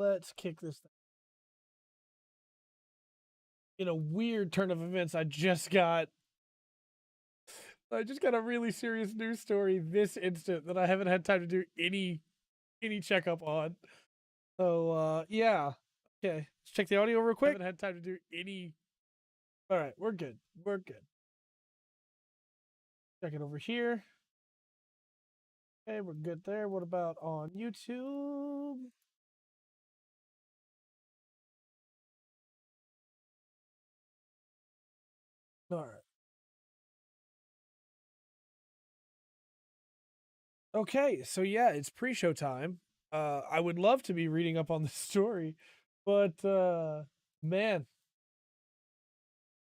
let's kick this thing. In a weird turn of events, I just got a really serious news story this instant that I haven't had time to do any checkup on. So yeah. Okay. Let's check the audio real quick. Haven't had time to do any. All right, we're good. We're good. Check it over here. Okay, we're good there. What about on YouTube? All right. Okay, so yeah, it's pre-show time. I would love to be reading up on the story, but man,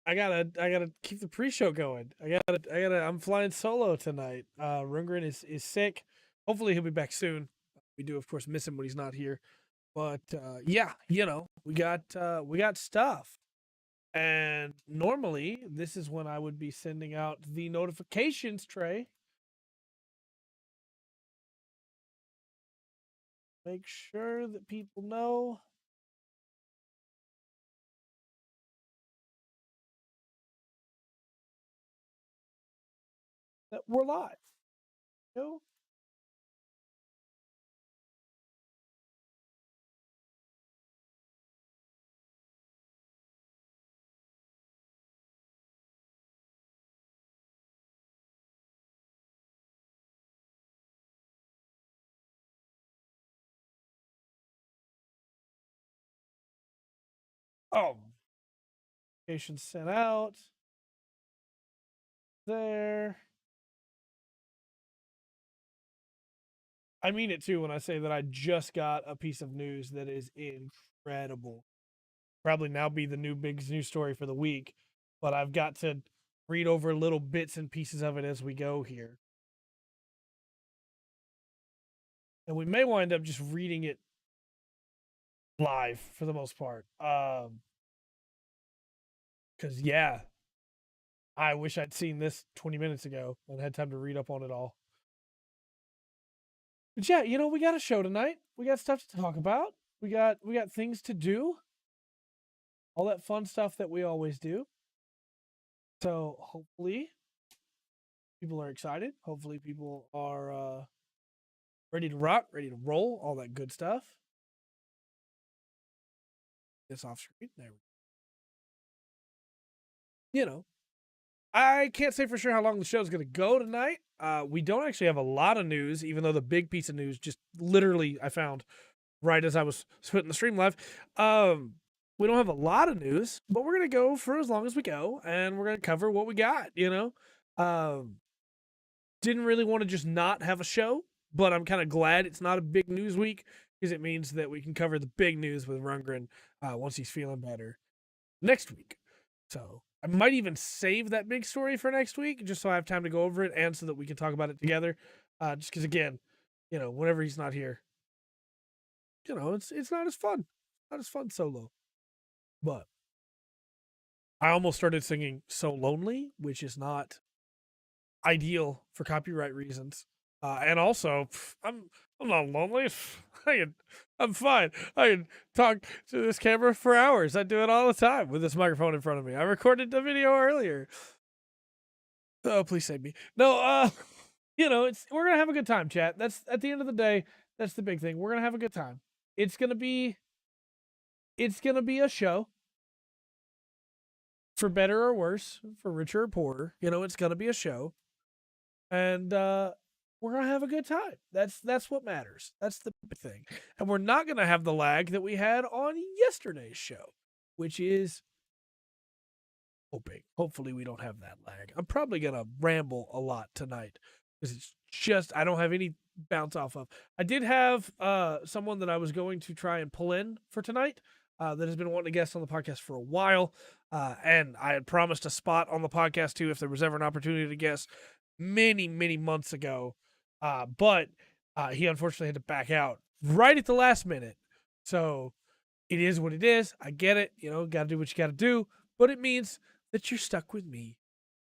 I gotta keep the pre-show going. I'm flying solo tonight. Rundgren is sick. Hopefully he'll be back soon. We do of course miss him when he's not here. But yeah, we got stuff. And normally this is when I would be sending out the notifications, Trey. Make sure that people know. That we're live. Oh, notification sent out. There. I mean it too when I say that I just got a piece of news that is incredible. Probably now be the new big news story for the week, but I've got to read over little bits and pieces of it as we go here. And we may wind up just reading it live for the most part. Cause yeah, I wish I'd seen this 20 minutes ago and had time to read up on it all. But yeah, we got a show tonight. We got stuff to talk about. We got things to do. All that fun stuff that we always do. So hopefully people are excited. Hopefully people are ready to rock, ready to roll, all that good stuff. This off screen. There we go. I can't say for sure how long the show's going to go tonight. We don't actually have a lot of news, even though the big piece of news just literally I found right as I was putting the stream live. We don't have a lot of news, but we're going to go for as long as we go, and we're going to cover what we got, Didn't really want to just not have a show, but I'm kind of glad it's not a big news week because it means that we can cover the big news with Rundgren once he's feeling better next week. So I might even save that big story for next week just so I have time to go over it and so that we can talk about it together. Just because, again, whenever he's not here, it's not as fun. Not as fun solo. But I almost started singing So Lonely, which is not ideal for copyright reasons. And also, I'm not lonely. I'm fine. I can talk to this camera for hours. I do it all the time with this microphone in front of me. I recorded the video earlier. Oh, please save me. No, we're gonna have a good time, chat. That's at the end of the day. That's the big thing. We're gonna have a good time. It's gonna be a show. For better or worse, for richer or poorer, it's gonna be a show. And we're gonna have a good time. That's what matters. That's the big thing. And we're not gonna have the lag that we had on yesterday's show, which is hopefully we don't have that lag. I'm probably gonna ramble a lot tonight because it's just I don't have any bounce off of. I did have someone that I was going to try and pull in for tonight that has been wanting to guest on the podcast for a while, and I had promised a spot on the podcast too if there was ever an opportunity to guest many months ago, but he unfortunately had to back out right at the last minute. So it is what it is. I get it. Got to do what you got to do, but it means that you're stuck with me,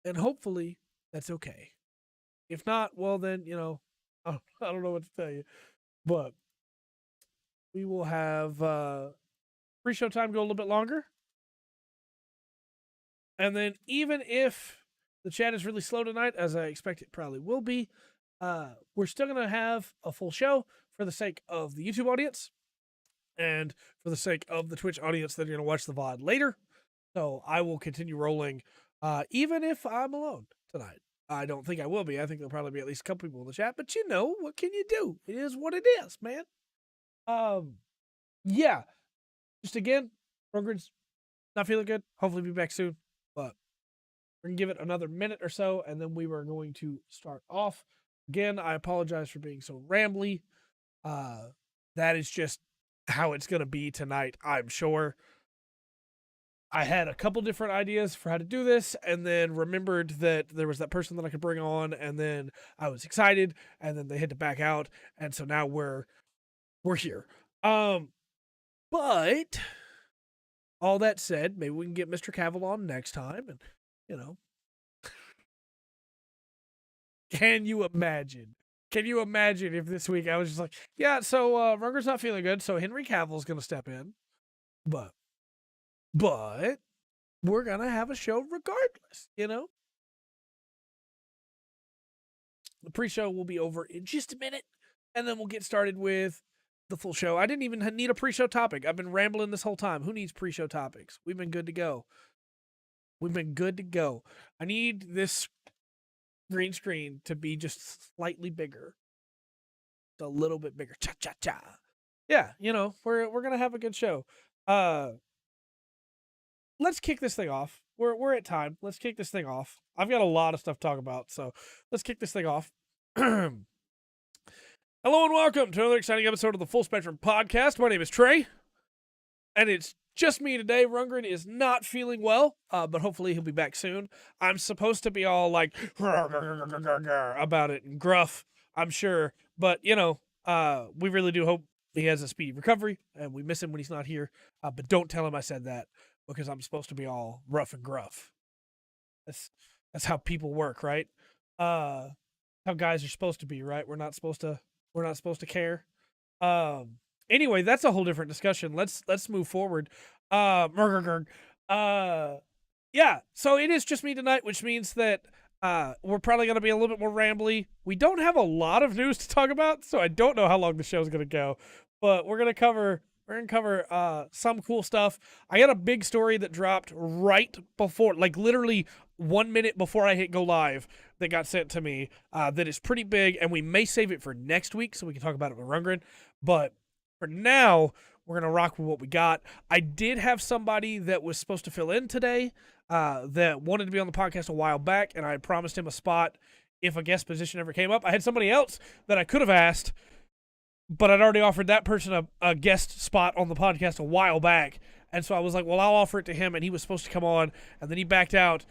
and hopefully that's okay. If not, well then I don't know what to tell you, but we will have pre-show time go a little bit longer. And then even if the chat is really slow tonight, as I expect it probably will be, we're still going to have a full show for the sake of the YouTube audience and for the sake of the Twitch audience that are going to watch the VOD later. So I will continue rolling, even if I'm alone tonight. I don't think I will be. I think there'll probably be at least a couple people in the chat, but you know, what can you do? It is what it is, man. Yeah. Just again, Rungren's not feeling good. Hopefully be back soon, but we're going to give it another minute or so, and then we were going to start off. Again, I apologize for being so rambly. That is just how it's going to be tonight, I'm sure. I had a couple different ideas for how to do this, and then remembered that there was that person that I could bring on, and then I was excited, and then they had to back out, and so now we're here. But all that said, maybe we can get Mr. Cavill on next time, and you know, can you imagine? Can you imagine if this week I was just like, yeah, so Rugger's not feeling good, so Henry Cavill's gonna step in, but we're gonna have a show regardless, you know? The pre-show will be over in just a minute, and then we'll get started with the full show. I didn't even need a pre-show topic. I've been rambling this whole time. Who needs pre-show topics? We've been good to go. We've been good to go. I need this green screen to be just slightly bigger. A little bit bigger. Cha-cha-cha. Yeah, you know, we're gonna have a good show. Let's kick this thing off. We're at time. Let's kick this thing off. I've got a lot of stuff to talk about, so let's kick this thing off. Hello and welcome to another exciting episode of the Full Spectrum Podcast. My name is Trey, and it's just me today. Rungren is not feeling well, but hopefully he'll be back soon. I'm supposed to be all like about it and gruff, I'm sure, but you know, we really do hope he has a speedy recovery, and we miss him when he's not here. But don't tell him I said that, because I'm supposed to be all rough and gruff. That's how people work, right? How guys are supposed to be, right? We're not supposed to care. Anyway, that's a whole different discussion. Let's move forward. Yeah, so it is just me tonight, which means that we're probably going to be a little bit more rambly. We don't have a lot of news to talk about, so I don't know how long the show's going to go, but we're going to cover some cool stuff. I got a big story that dropped right before, like literally 1 minute before I hit go live, that got sent to me, that is pretty big, and we may save it for next week so we can talk about it with Rungren. But for now, we're going to rock with what we got. I did have somebody that was supposed to fill in today that wanted to be on the podcast a while back, and I promised him a spot if a guest position ever came up. I had somebody else that I could have asked, but I'd already offered that person a guest spot on the podcast a while back. And so I was like, well, I'll offer it to him. And he was supposed to come on. And then he backed out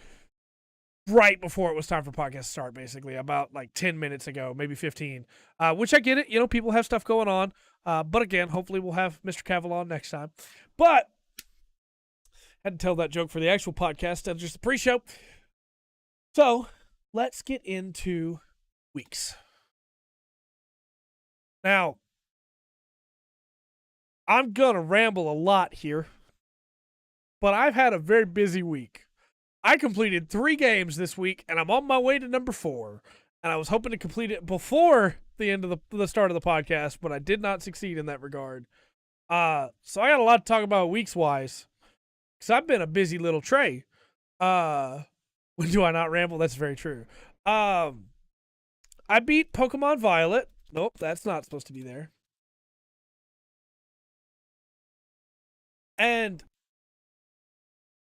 right before it was time for podcast to start, basically, about like 10 minutes ago, maybe 15, which I get it. You know, people have stuff going on. But again, hopefully we'll have Mr. Cavill on next time. But I had to tell that joke for the actual podcast instead of just the pre-show. So let's get into weeks. Now, I'm going to ramble a lot here, but I've had a very busy week. I completed 3 games this week, and I'm on my way to number 4, and I was hoping to complete it before the end of the start of the podcast, but I did not succeed in that regard. So I got a lot to talk about weeks-wise, because I've been a busy little Trey. When do I not ramble? That's very true. I beat Pokemon Violet. Nope, that's not supposed to be there. And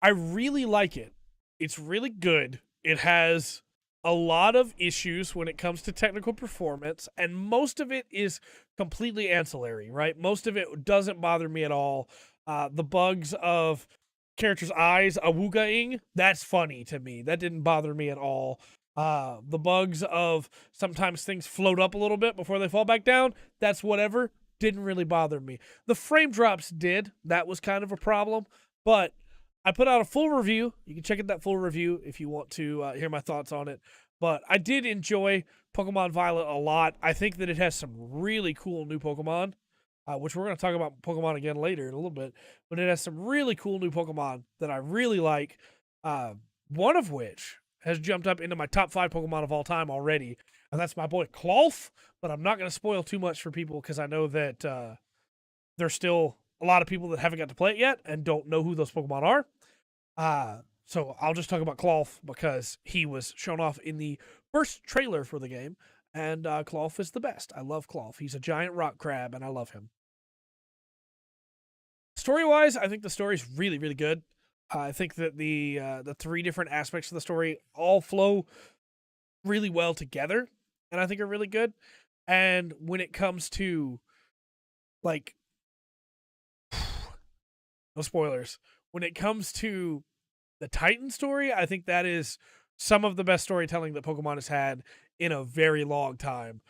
I really like it. It's really good. It has a lot of issues when it comes to technical performance, and most of it is completely ancillary, right? Most of it doesn't bother me at all. The bugs of characters' eyes awoogaing, that's funny to me. That didn't bother me at all. The bugs of sometimes things float up a little bit before they fall back down, that's whatever. Didn't really bother me. The frame drops did. That was kind of a problem. But I put out a full review. You can check out that full review if you want to hear my thoughts on it. But I did enjoy Pokemon Violet a lot. I think that it has some really cool new Pokemon. which we're going to talk about Pokemon again later in a little bit. But it has some really cool new Pokemon that I really like. One of which has jumped up into my top 5 Pokemon of all time already, and that's my boy Cloth. But I'm not going to spoil too much for people because I know that there's still a lot of people that haven't got to play it yet and don't know who those Pokemon are. So I'll just talk about Cloth because he was shown off in the first trailer for the game, and Cloth is the best. I love Cloth. He's a giant rock crab, and I love him. Story-wise, I think the story's really, really good. I think that the 3 different aspects of the story all flow really well together, and I think are really good. And when it comes to, like, no spoilers, when it comes to the Titan story, I think that is some of the best storytelling that Pokemon has had in a very long time.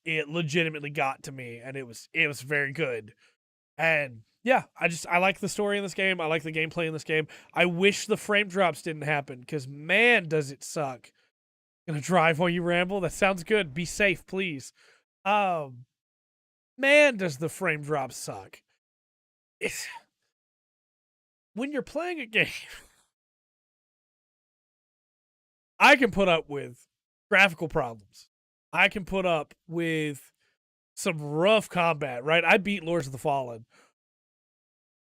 It legitimately got to me, and it was very good. And yeah, I like the story in this game. I like the gameplay in this game. I wish the frame drops didn't happen, because man, does it suck. Gonna drive while you ramble? That sounds good. Be safe, please. Man, does the frame drop suck. It's... When you're playing a game, I can put up with graphical problems. I can put up with some rough combat, right? I beat Lords of the Fallen.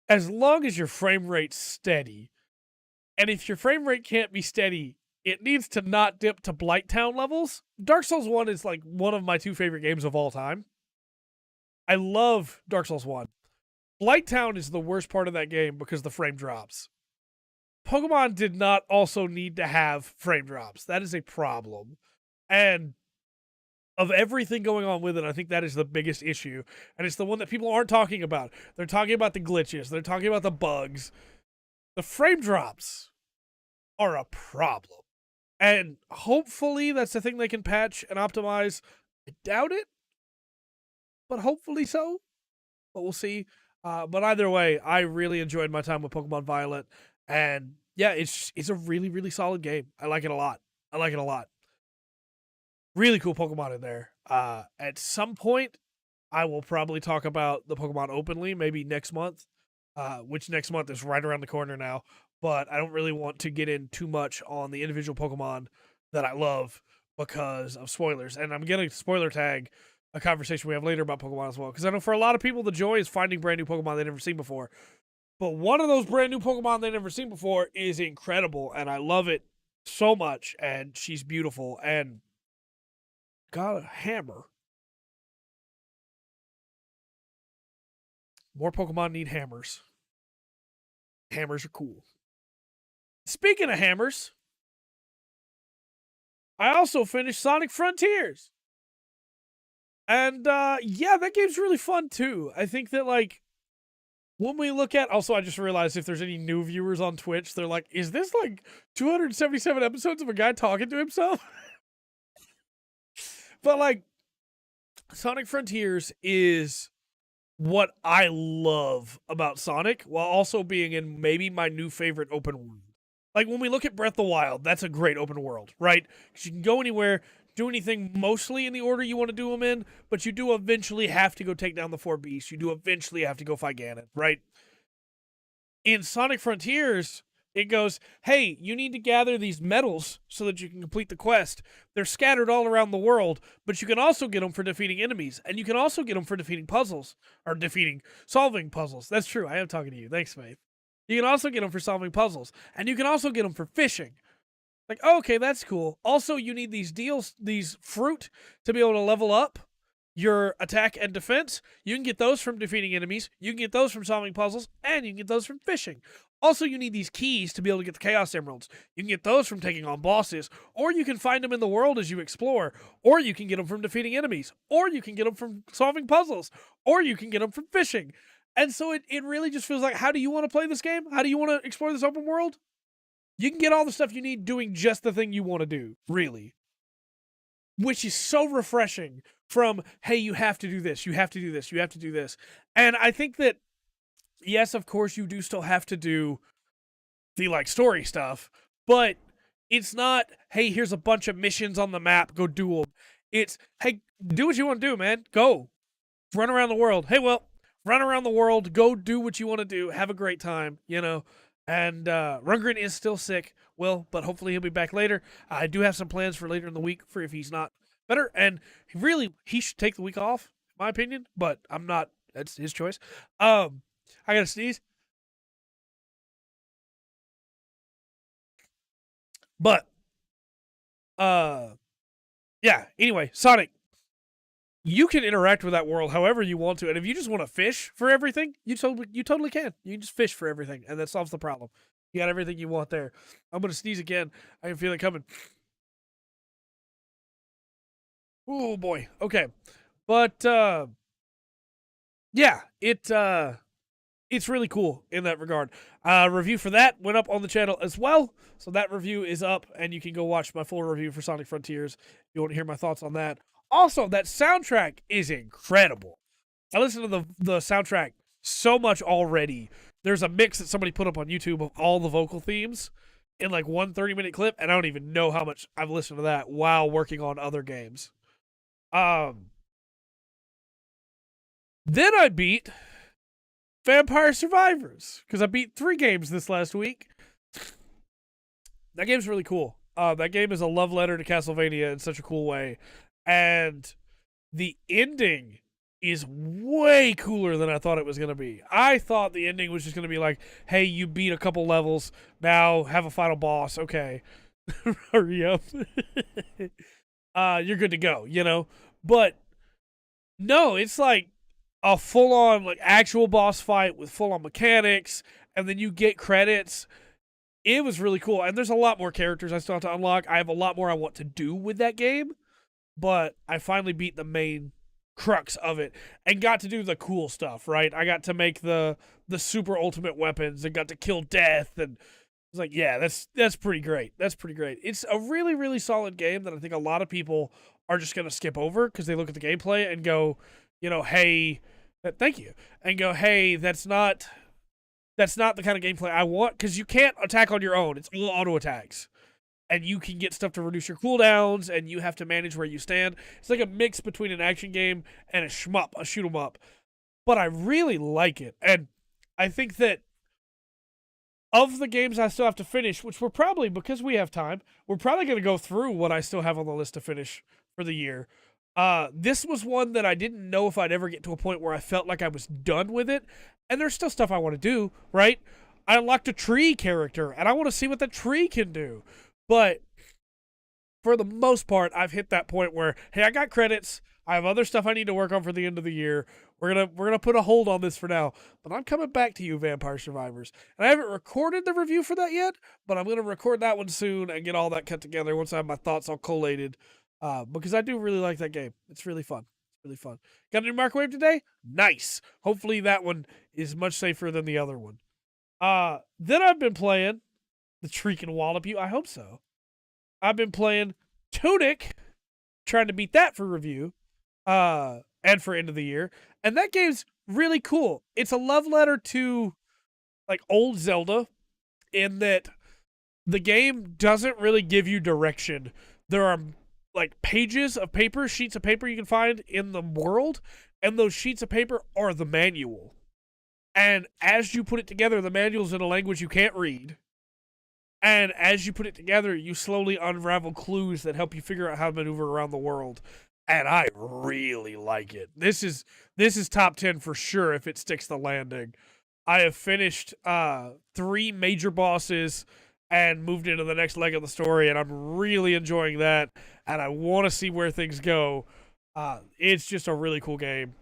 As long as your frame rate's steady, and if your frame rate can't be steady, it needs to not dip to Blighttown levels. Dark Souls 1 is like one of my 2 favorite games of all time. I love Dark Souls 1. Blighttown is the worst part of that game because the frame drops. Pokemon did not also need to have frame drops. That is a problem. And of everything going on with it, I think that is the biggest issue. And it's the one that people aren't talking about. They're talking about the glitches. They're talking about the bugs. The frame drops are a problem. And hopefully that's the thing they can patch and optimize. I doubt it, but hopefully so. But we'll see. But either way, I really enjoyed my time with Pokemon Violet. And yeah, it's a really, really solid game. I like it a lot. Really cool Pokemon in there. At some point, I will probably talk about the Pokemon openly, maybe next month, which next month is right around the corner now. But I don't really want to get in too much on the individual Pokemon that I love because of spoilers. And I'm going to spoiler tag a conversation we have later about Pokemon as well. Because I know for a lot of people, the joy is finding brand new Pokemon they've never seen before. But one of those brand new Pokemon they've never seen before is incredible. And I love it so much. And she's beautiful. And got a hammer. More Pokemon need hammers. Hammers are cool. Speaking of hammers, I also finished Sonic Frontiers. And yeah, that game's really fun too. I think that, like, when we look at, also I just realized if there's any new viewers on Twitch, they're like, is this like 277 episodes of a guy talking to himself? But like, Sonic Frontiers is what I love about Sonic, while also being in maybe my new favorite open world. Like, when we look at Breath of the Wild, that's a great open world, right? Because you can go anywhere, do anything mostly in the order you want to do them in, but you do eventually have to go take down the 4 beasts. You do eventually have to go fight Ganon, right? In Sonic Frontiers, it goes, hey, you need to gather these medals so that you can complete the quest. They're scattered all around the world, but you can also get them for defeating enemies, and you can also get them for defeating puzzles, or solving puzzles. That's true, I am talking to you. Thanks, Faith. You can also get them for solving puzzles, and you can also get them for fishing. Like, oh, okay, that's cool. Also, you need these fruit to be able to level up your attack and defense. You can get those from defeating enemies. You can get those from solving puzzles, and you can get those from fishing. Also, you need these keys to be able to get the Chaos Emeralds. You can get those from taking on bosses, or you can find them in the world as you explore, or you can get them from defeating enemies, or you can get them from solving puzzles, or you can get them from fishing. And so it really just feels like, how do you want to play this game? How do you want to explore this open world? You can get all the stuff you need doing just the thing you want to do, really. Which is so refreshing from, hey, you have to do this, you have to do this, you have to do this. And I think that, yes, of course, you do still have to do the, like, story stuff, but it's not, hey, here's a bunch of missions on the map, go do them. It's, hey, do what you want to do, man. Go. Run around the world. Hey, well, run around the world, go do what you want to do, have a great time, you know. And Rundgren is still sick, but hopefully he'll be back later. I do have some plans for later in the week for if he's not better, and he should take the week off, in my opinion. But I'm not. That's his choice. I gotta sneeze. But yeah. Anyway, Sonic, you can interact with that world however you want to, and if you just want to fish for everything, you totally can. You can just fish for everything, and that solves the problem. You got everything you want there. I'm gonna sneeze again. I can feel it coming. Oh boy. Okay, but yeah, it's really cool in that regard. Review for that went up on the channel as well, so that review is up, and you can go watch my full review for Sonic Frontiers if you want to hear my thoughts on that. Also, that soundtrack is incredible. I listened to the soundtrack so much already. There's a mix that somebody put up on YouTube of all the vocal themes in like one 30-minute clip, and I don't even know how much I've listened to that while working on other games. Then I beat Vampire Survivors because I beat 3 games this last week. That game's really cool. That game is a love letter to Castlevania in such a cool way, and the ending is way cooler than I thought it was going to be. I thought the ending was just going to be like, hey, you beat a couple levels, now have a final boss, okay. Hurry up. You're good to go, you know? But no, it's like a full-on like actual boss fight with full-on mechanics, and then you get credits. It was really cool, and there's a lot more characters I still have to unlock. I have a lot more I want to do with that game, but I finally beat the main crux of it and got to do the cool stuff, right? I got to make the super ultimate weapons and got to kill death, and it's like, yeah, that's pretty great. That's pretty great. It's a really, really solid game that I think a lot of people are just going to skip over because they look at the gameplay and go, you know, hey, thank you, and go, hey, that's not the kind of gameplay I want, because you can't attack on your own. It's all auto attacks. And you can get stuff to reduce your cooldowns, and you have to manage where you stand. It's like a mix between an action game and a shmup, a shoot 'em up. But I really like it. And I think that of the games I still have to finish, which we're probably, because we have time, we're probably going to go through what I still have on the list to finish for the year. This was one that I didn't know if I'd ever get to a point where I felt like I was done with it. And there's still stuff I want to do, right? I unlocked a tree character, and I want to see what the tree can do. But for the most part, I've hit that point where, hey, I got credits. I have other stuff I need to work on for the end of the year. We're gonna put a hold on this for now. But I'm coming back to you, Vampire Survivors. And I haven't recorded the review for that yet, but I'm gonna record that one soon and get all that cut together once I have my thoughts all collated. Because I do really like that game. It's really fun. It's really fun. Got a new microwave today? Nice. Hopefully that one is much safer than the other one. Then I've been playing the Tree Can Wallop You. I hope so. I've been playing Tunic, trying to beat that for review, and for end of the year. And that game's really cool. It's a love letter to like old Zelda in that the game doesn't really give you direction. There are like pages of paper, sheets of paper you can find in the world, and those sheets of paper are the manual. And as you put it together, the manual's in a language you can't read. And as you put it together, you slowly unravel clues that help you figure out how to maneuver around the world. And I really like it. This is top 10 for sure if it sticks the landing. I have finished 3 major bosses and moved into the next leg of the story, and I'm really enjoying that. And I want to see where things go. It's just a really cool game.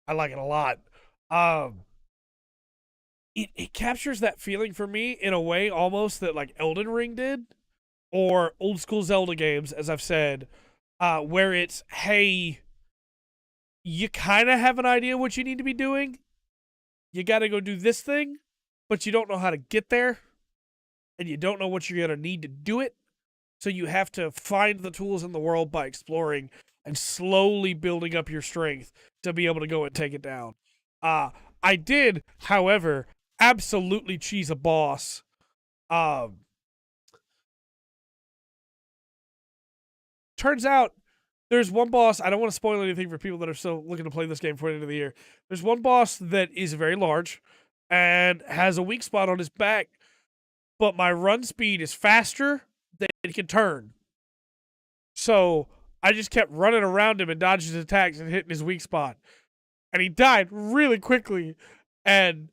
I like it a lot. It captures that feeling for me in a way almost that like Elden Ring did, or old school Zelda games, as I've said, where it's, hey, you kind of have an idea what you need to be doing. You got to go do this thing, but you don't know how to get there, and you don't know what you're going to need to do it. So you have to find the tools in the world by exploring and slowly building up your strength to be able to go and take it down. I did, however, absolutely cheese a boss. Turns out there's one boss. I don't want to spoil anything for people that are still looking to play this game for the end of the year. There's one boss that is very large and has a weak spot on his back, but my run speed is faster than it can turn. So I just kept running around him and dodging his attacks and hitting his weak spot. And he died really quickly. And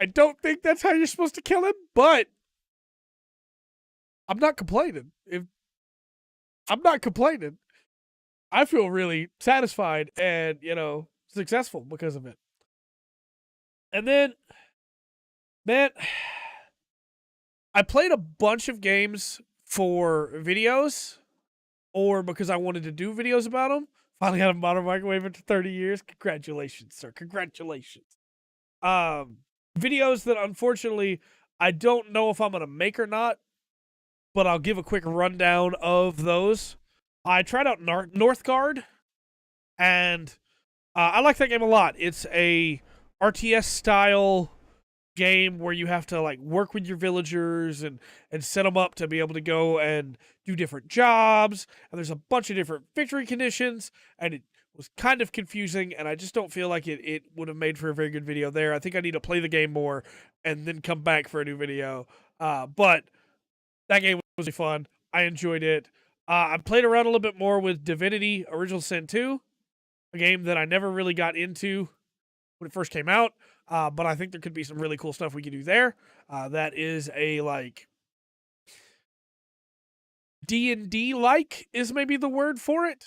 I don't think that's how you're supposed to kill him, but I'm not complaining. I'm not complaining. I feel really satisfied and, successful because of it. And then, man, I played a bunch of games for videos or because I wanted to do videos about them. Finally got a modern microwave after 30 years. Congratulations, sir. Congratulations. Videos that, unfortunately, I don't know if I'm going to make or not, but I'll give a quick rundown of those. I tried out Northgard, and I like that game a lot. It's a RTS-style game where you have to work with your villagers and set them up to be able to go and do different jobs. And there's a bunch of different victory conditions, and it was kind of confusing, and I just don't feel like it would have made for a very good video there. I think I need to play the game more and then come back for a new video. But that game was really fun. I enjoyed it. I played around a little bit more with Divinity Original Sin 2, a game that I never really got into when it first came out, but I think there could be some really cool stuff we could do there. That is a, D&D-like is maybe the word for it,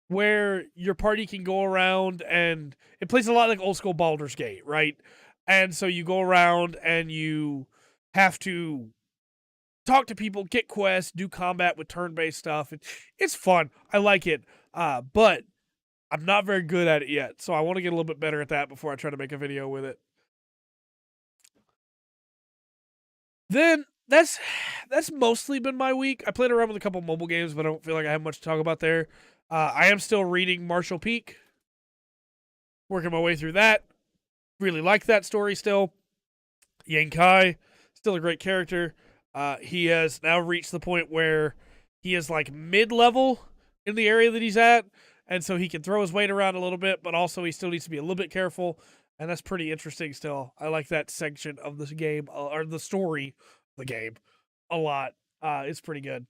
where your party can go around and it plays a lot like old school Baldur's Gate, right? And so you go around and you have to talk to people, get quests, do combat with turn-based stuff. It's fun. I like it. But I'm not very good at it yet, so I want to get a little bit better at that before I try to make a video with it. Then that's mostly been my week. I played around with a couple mobile games, but I don't feel like I have much to talk about there. I am still reading Marshall Peak, working my way through that. Really like that story still. Yang Kai, still a great character. He has now reached the point where he is mid-level in the area that he's at, and so he can throw his weight around a little bit, but also he still needs to be a little bit careful, and that's pretty interesting still. I like that section of this game, or the story of the game, a lot. It's pretty good.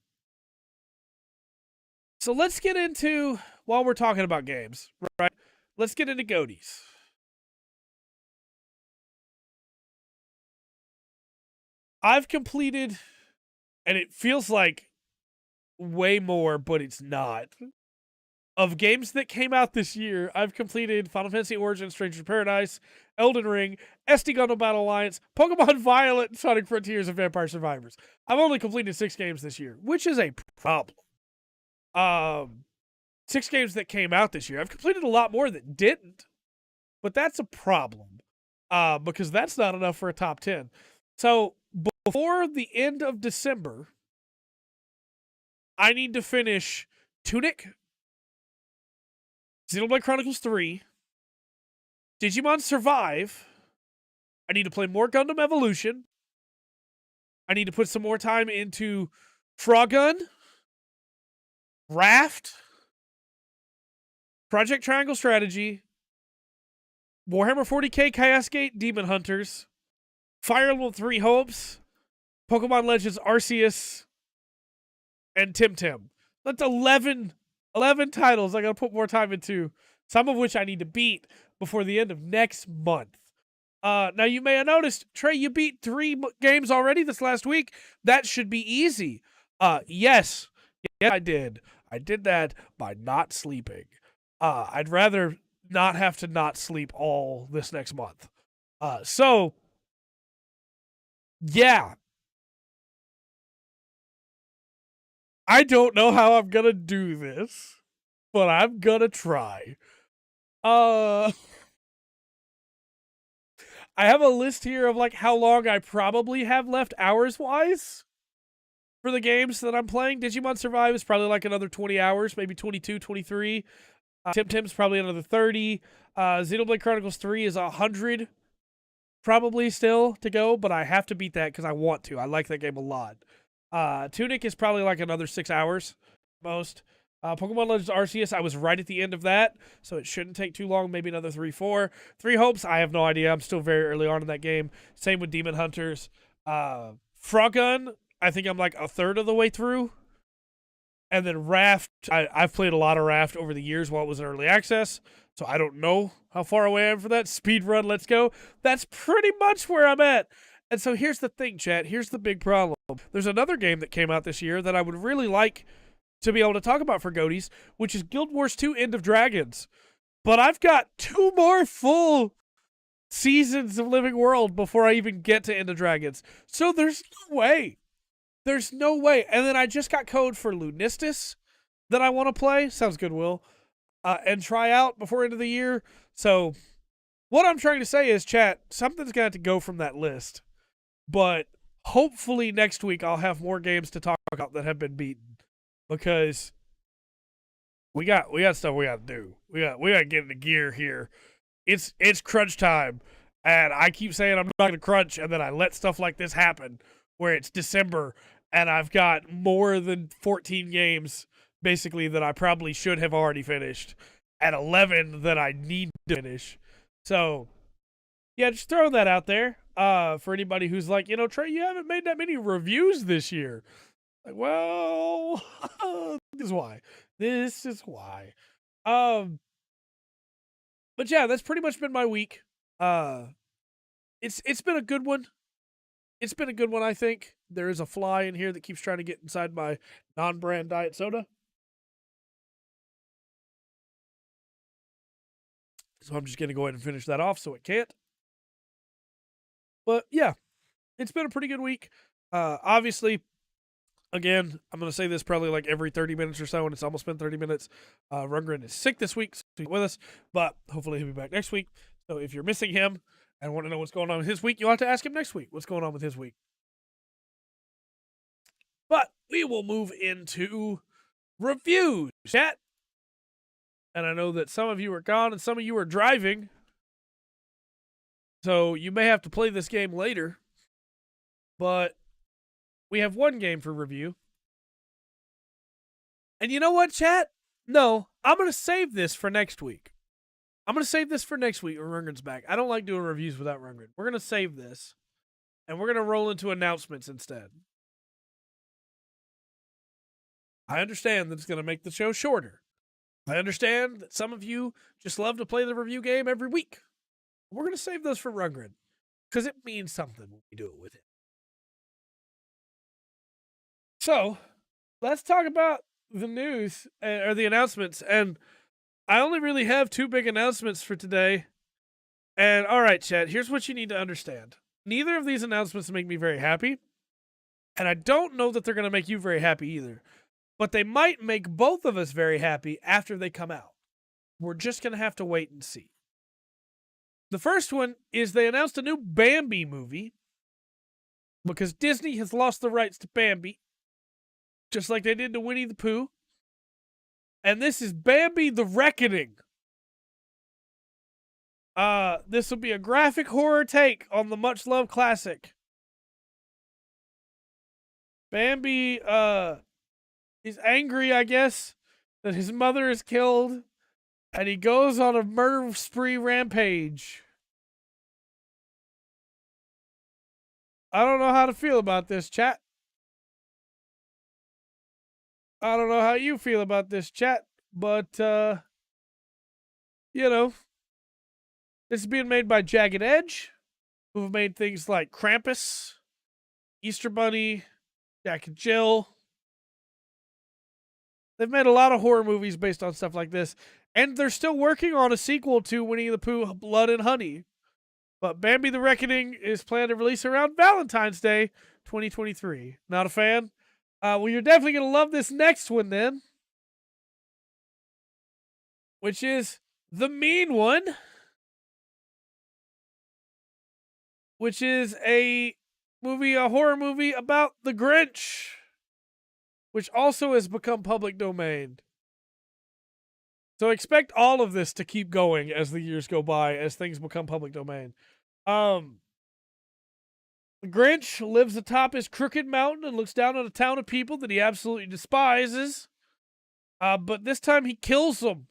So let's get into, while we're talking about games, right? Let's get into GOTYs. I've completed, and it feels like way more, but it's not. Of games that came out this year, I've completed Final Fantasy Origins, Stranger of Paradise, Elden Ring, SD Gundam Battle Alliance, Pokemon Violet, Sonic Frontiers, and Vampire Survivors. I've only completed 6 games this year, which is a problem. 6 games that came out this year. I've completed a lot more that didn't, but that's a problem. Because that's not enough for a top 10. So before the end of December, I need to finish Tunic, Xenoblade Chronicles 3, Digimon Survive. I need to play more Gundam Evolution. I need to put some more time into Froggun, Raft, Project Triangle Strategy, Warhammer 40k Chaos Gate Demon Hunters, Fire Emblem 3 Hopes, Pokemon Legends Arceus, and Tim. That's 11 titles I gotta put more time into, some of which I need to beat before the end of next month. Now, you may have noticed, Trey, you beat 3 games already this last week. That should be easy. Yes, I did. I did that by not sleeping. I'd rather not have to not sleep all this next month. So, yeah. I don't know how I'm gonna do this, but I'm gonna try. I have a list here of how long I probably have left hours-wise for the games that I'm playing. Digimon Survive is probably another 20 hours, maybe 22, 23. Tim's probably another 30. Xenoblade Chronicles 3 is 100 probably still to go, but I have to beat that because I want to. I like that game a lot. Tunic is probably another 6 hours most. Pokemon Legends Arceus, I was right at the end of that, so it shouldn't take too long. Maybe another 3, 4. 3 Hopes, I have no idea. I'm still very early on in that game. Same with Demon Hunters. Froggun, I think I'm like a third of the way through. And then Raft, I've played a lot of Raft over the years while it was in early access, so I don't know how far away I am from that. Speedrun, let's go. That's pretty much where I'm at. And so here's the thing, chat. Here's the big problem. There's another game that came out this year that I would really like to be able to talk about for Goaties, which is Guild Wars 2 End of Dragons. But I've got 2 more full seasons of Living World before I even get to End of Dragons. So there's no way. There's no way. And then I just got code for Lunistis that I want to play. Sounds good, Will. And try out before end of the year. So what I'm trying to say is, chat, something's got to go from that list. But hopefully next week I'll have more games to talk about that have been beaten. Because we got stuff we got to do. We got to get into gear here. It's crunch time. And I keep saying I'm not going to crunch, and then I let stuff like this happen where it's December and I've got more than 14 games basically that I probably should have already finished and 11 that I need to finish. So, yeah, just throwing that out there for anybody who's like, Trey, you haven't made that many reviews this year. Like, well, this is why. But yeah, that's pretty much been my week. It's been a good one. It's been a good one, I think. There is a fly in here that keeps trying to get inside my non-brand diet soda. So I'm just going to go ahead and finish that off so it can't. But yeah, it's been a pretty good week. Obviously, again, I'm going to say this probably like every 30 minutes or so, and it's almost been 30 minutes. Rundgren is sick this week, so he's with us, but hopefully he'll be back next week. So if you're missing him and want to know what's going on with his week, you'll have to ask him next week what's going on with his week. But we will move into reviews, chat. And I know that some of you are gone and some of you are driving. So you may have to play this game later. But we have one game for review. And you know what, chat? No, I'm going to save this for next week. I'm going to save this for next week when Rundgren's back. I don't like doing reviews without Rundgren. We're going to save this. And we're going to roll into announcements instead. I understand that it's going to make the show shorter. I understand that some of you just love to play the review game every week. We're going to save those for Rundgren because it means something when we do it with him. So, let's talk about the news or the announcements. And I only really have 2 big announcements for today. And all right, chat, here's what you need to understand. Neither of these announcements make me very happy. And I don't know that they're going to make you very happy either. But they might make both of us very happy after they come out. We're just going to have to wait and see. The first one is they announced a new Bambi movie because Disney has lost the rights to Bambi, just like they did to Winnie the Pooh. And this is Bambi the Reckoning. This will be a graphic horror take on the much-loved classic. Bambi, he's angry, I guess, that his mother is killed, and he goes on a murder spree rampage. I don't know how to feel about this, chat. I don't know how you feel about this, chat, but, this is being made by Jagged Edge, who have made things like Krampus, Easter Bunny, Jack and Jill. They've made a lot of horror movies based on stuff like this. And they're still working on a sequel to Winnie the Pooh, Blood and Honey. But Bambi the Reckoning is planned to release around Valentine's Day, 2023. Not a fan? Well, you're definitely going to love this next one then. Which is The Mean One. Which is a horror movie about the Grinch. Which also has become public domain. So expect all of this to keep going as the years go by, as things become public domain. The Grinch lives atop his crooked mountain and looks down on a town of people that he absolutely despises. But this time he kills them.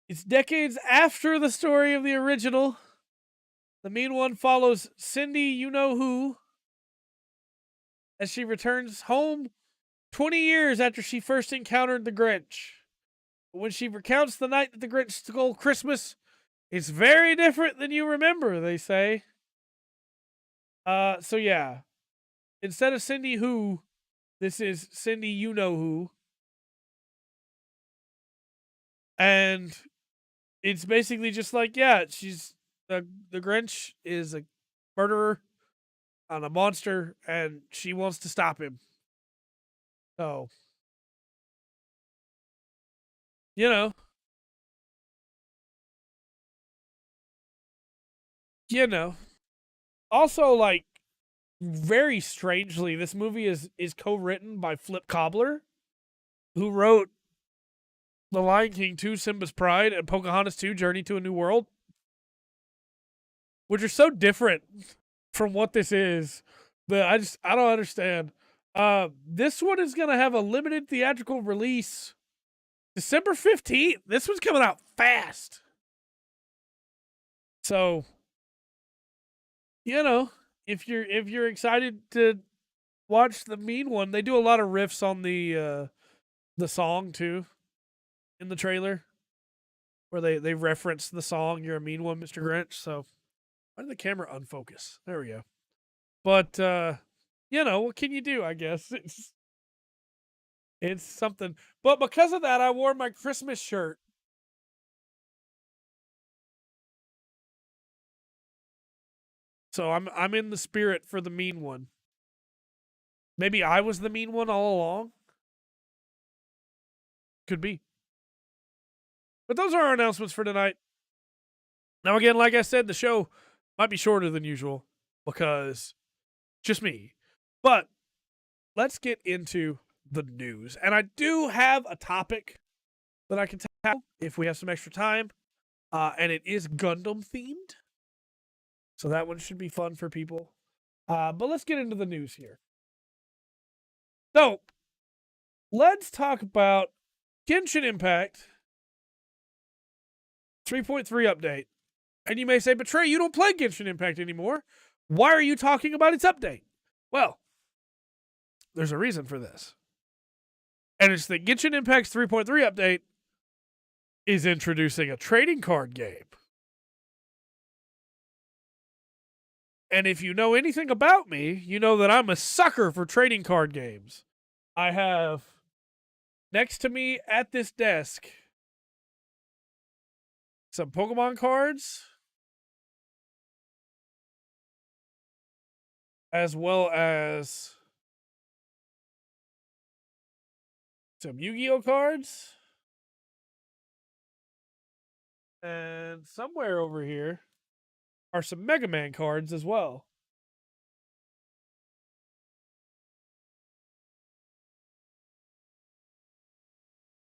It's decades after the story of the original. The mean one follows Cindy, you know who, as she returns home 20 years after she first encountered the Grinch. When she recounts the night that the Grinch stole Christmas, it's very different than you remember, they say. So yeah. Instead of Cindy who, this is Cindy you know who. And it's basically just like, yeah, she's the Grinch is a murderer and a monster, and she wants to stop him. So, you know, you know. Also, like, very strangely, this movie is co-written by Flip Cobbler, who wrote The Lion King 2, Simba's Pride, and Pocahontas 2, Journey to a New World, which are so different from what this is that I don't understand. This one is gonna have a limited theatrical release December 15th. This one's coming out fast. So, you know, if you're excited to watch the mean one, they do a lot of riffs on the song too in the trailer, where they reference the song "You're a Mean One, Mr. Grinch." So, why did the camera unfocus? There we go. But you know, what can you do? I guess it's something. But because of that, I wore my Christmas shirt. So I'm in the spirit for the mean one. Maybe I was the mean one all along. Could be. But those are our announcements for tonight. Now again, like I said, the show might be shorter than usual because just me. But let's get into the news. And I do have a topic that I can tackle if we have some extra time. And it is Gundam themed. So that one should be fun for people. But let's get into the news here. So, let's talk about Genshin Impact 3.3 update. And you may say, but Trey, you don't play Genshin Impact anymore. Why are you talking about its update? Well, there's a reason for this. And it's that Genshin Impact's 3.3 update is introducing a trading card game. And if you know anything about me, you know that I'm a sucker for trading card games. I have next to me at this desk some Pokemon cards, as well as some Yu-Gi-Oh cards. And somewhere over here are some Mega Man cards as well.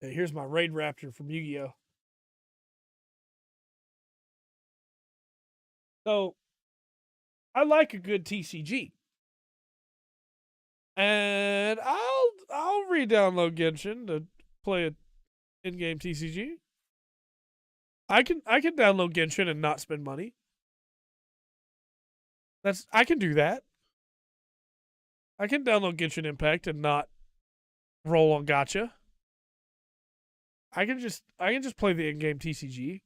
Okay, here's my Raid Raptor from Yu-Gi-Oh. So, I like a good TCG. And I'll re-download Genshin to play an in-game TCG. I can download Genshin and not spend money. I can do that. I can download Genshin Impact and not roll on gacha. I can just play the in-game TCG.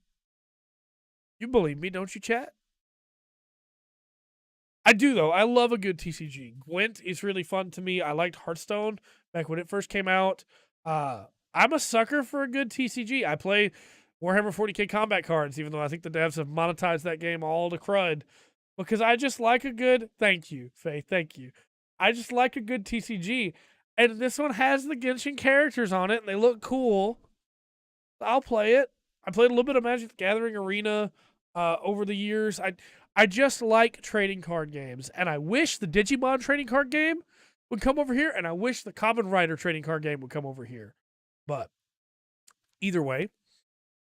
You believe me, don't you, chat? I do though. I love a good TCG. Gwent is really fun to me. I liked Hearthstone back when it first came out. I'm a sucker for a good TCG. I play Warhammer 40k combat cards, even though I think the devs have monetized that game all to crud. Because I just like a good. Thank you, Faye. Thank you. I just like a good TCG, and this one has the Genshin characters on it, and they look cool. I'll play it. I played a little bit of Magic the Gathering Arena over the years. I just like trading card games, and I wish the Digimon trading card game would come over here, and I wish the Kamen Rider trading card game would come over here. But either way,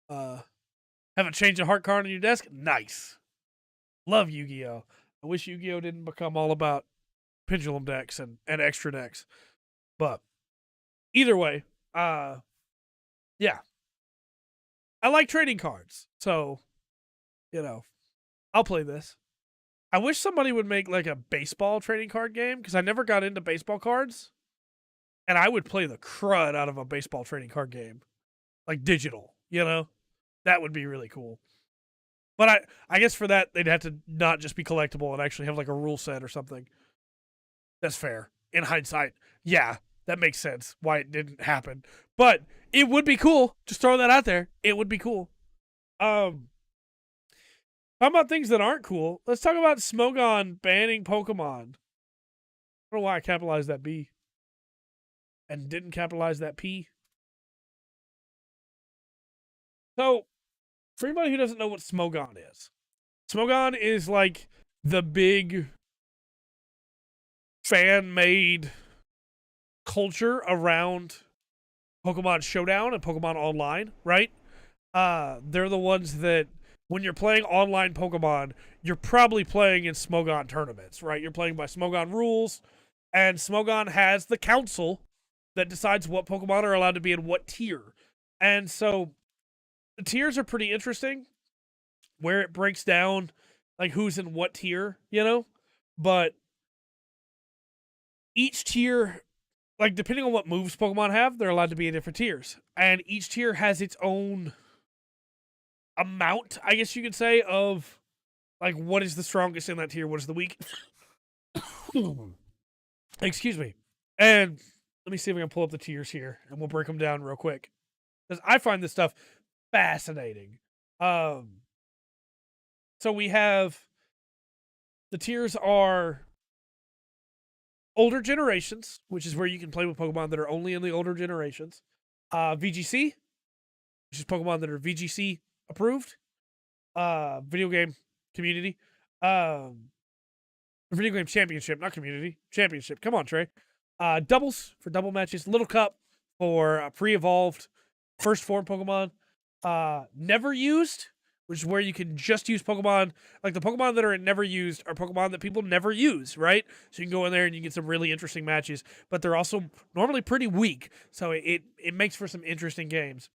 haven't changed a heart card on your desk? Nice. Love Yu-Gi-Oh! I wish Yu-Gi-Oh! Didn't become all about pendulum decks and extra decks. But either way, yeah. I like trading cards. So, I'll play this. I wish somebody would make like a baseball trading card game because I never got into baseball cards. And I would play the crud out of a baseball trading card game. Like digital, That would be really cool. But I guess for that, they'd have to not just be collectible and actually have like a rule set or something. That's fair. In hindsight, yeah, that makes sense why it didn't happen. But it would be cool. Just throwing that out there. It would be cool. How about things that aren't cool? Let's talk about Smogon banning Pokemon. I don't know why I capitalized that B and didn't capitalize that P. So, for anybody who doesn't know what Smogon is like the big fan-made culture around Pokemon Showdown and Pokemon Online, right? They're the ones that when you're playing online Pokemon, you're probably playing in Smogon tournaments, right? You're playing by Smogon rules, and Smogon has the council that decides what Pokemon are allowed to be in what tier. And so the tiers are pretty interesting, where it breaks down like who's in what tier, But each tier, like depending on what moves Pokemon have, they're allowed to be in different tiers. And each tier has its own amount, I guess you could say, of like what is the strongest in that tier, what is the weak. Excuse me. And let me see if I can pull up the tiers here, and we'll break them down real quick. Because I find this stuff fascinating. So we have the tiers are older generations, which is where you can play with Pokemon that are only in the older generations. VGC, which is Pokemon that are VGC approved. Video game community. Video game championship, not community. Championship. Come on, Trey. Doubles for double matches. Little Cup for pre-evolved first form Pokemon. Never used, which is where you can just use Pokemon. Like the Pokemon that are never used are Pokemon that people never use, right? So you can go in there and you can get some really interesting matches, but they're also normally pretty weak. So it makes for some interesting games.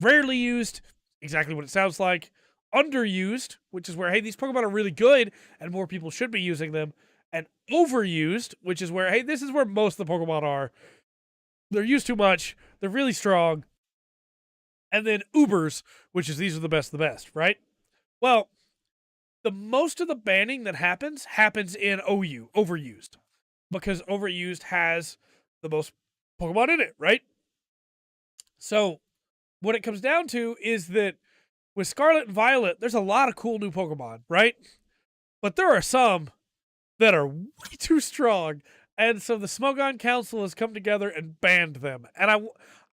Rarely used, exactly what it sounds like. Underused, which is where, hey, these Pokemon are really good and more people should be using them. And overused, which is where, hey, this is where most of the Pokemon are. They're used too much. They're really strong. And then Ubers, which is these are the best of the best, right? Well, the most of the banning that happens in OU, overused. Because overused has the most Pokemon in it, right? So what it comes down to is that with Scarlet and Violet, there's a lot of cool new Pokemon, right? But there are some that are way too strong. And so the Smogon Council has come together and banned them. And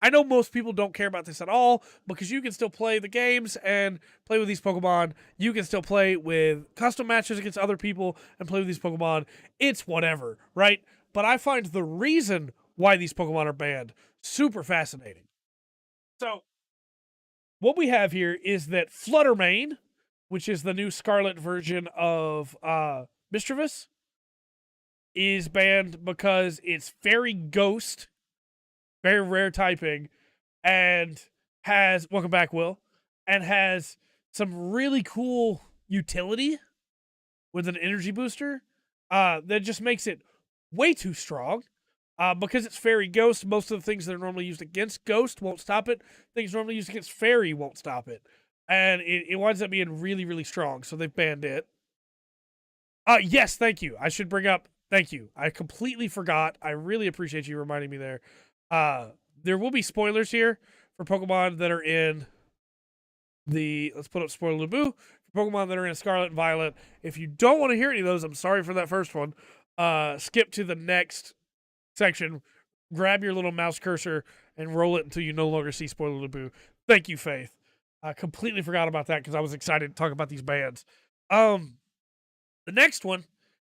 I know most people don't care about this at all because you can still play the games and play with these Pokemon. You can still play with custom matches against other people and play with these Pokemon. It's whatever, right? But I find the reason why these Pokemon are banned super fascinating. So what we have here is that Fluttermane, which is the new Scarlet version of Mischievous, is banned because it's Fairy Ghost, very rare typing, and has, welcome back, Will, and has some really cool utility with an energy booster that just makes it way too strong. Because it's Fairy Ghost, most of the things that are normally used against Ghost won't stop it. Things normally used against Fairy won't stop it. And it winds up being really, really strong, so they've banned it. Yes, thank you. I should bring up, thank you. I completely forgot. I really appreciate you reminding me there. There will be spoilers here for Pokemon that are in the, let's put up Spoiler Boo, for Pokemon that are in Scarlet and Violet. If you don't want to hear any of those, I'm sorry for that first one. Skip to the next section, grab your little mouse cursor and roll it until you no longer see Spoiler Boo. Thank you, Faith. I completely forgot about that because I was excited to talk about these bands. The next one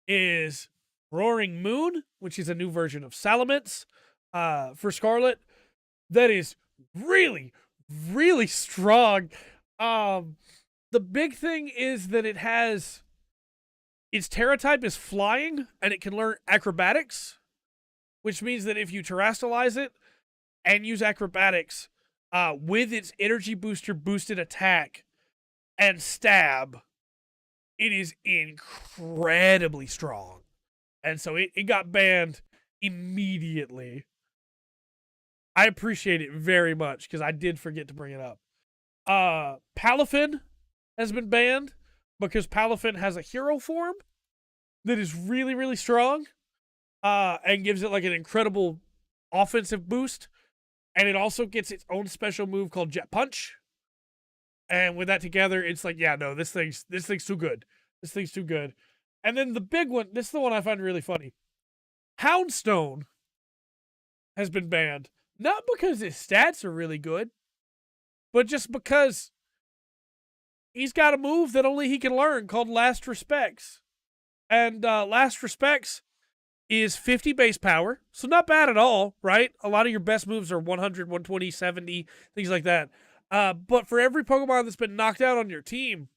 is Roaring Moon, which is a new version of Salamence for Scarlet. That is really, really strong. The big thing is that it has its Terra type is flying, and it can learn acrobatics, which means that if you terrestrialize it and use acrobatics with its energy booster boosted attack and stab, it is incredibly strong. And so it got banned immediately. I appreciate it very much because I did forget to bring it up. Palafin has been banned because Palafin has a hero form that is really, really strong and gives it like an incredible offensive boost. And it also gets its own special move called Jet Punch. And with that together, it's like, yeah, no, this thing's too good. This thing's too good. And then the big one, this is the one I find really funny. Houndstone has been banned. Not because his stats are really good, but just because he's got a move that only he can learn called Last Respects. And Last Respects is 50 base power, so not bad at all, right? A lot of your best moves are 100, 120, 70, things like that. But for every Pokemon that's been knocked out on your team,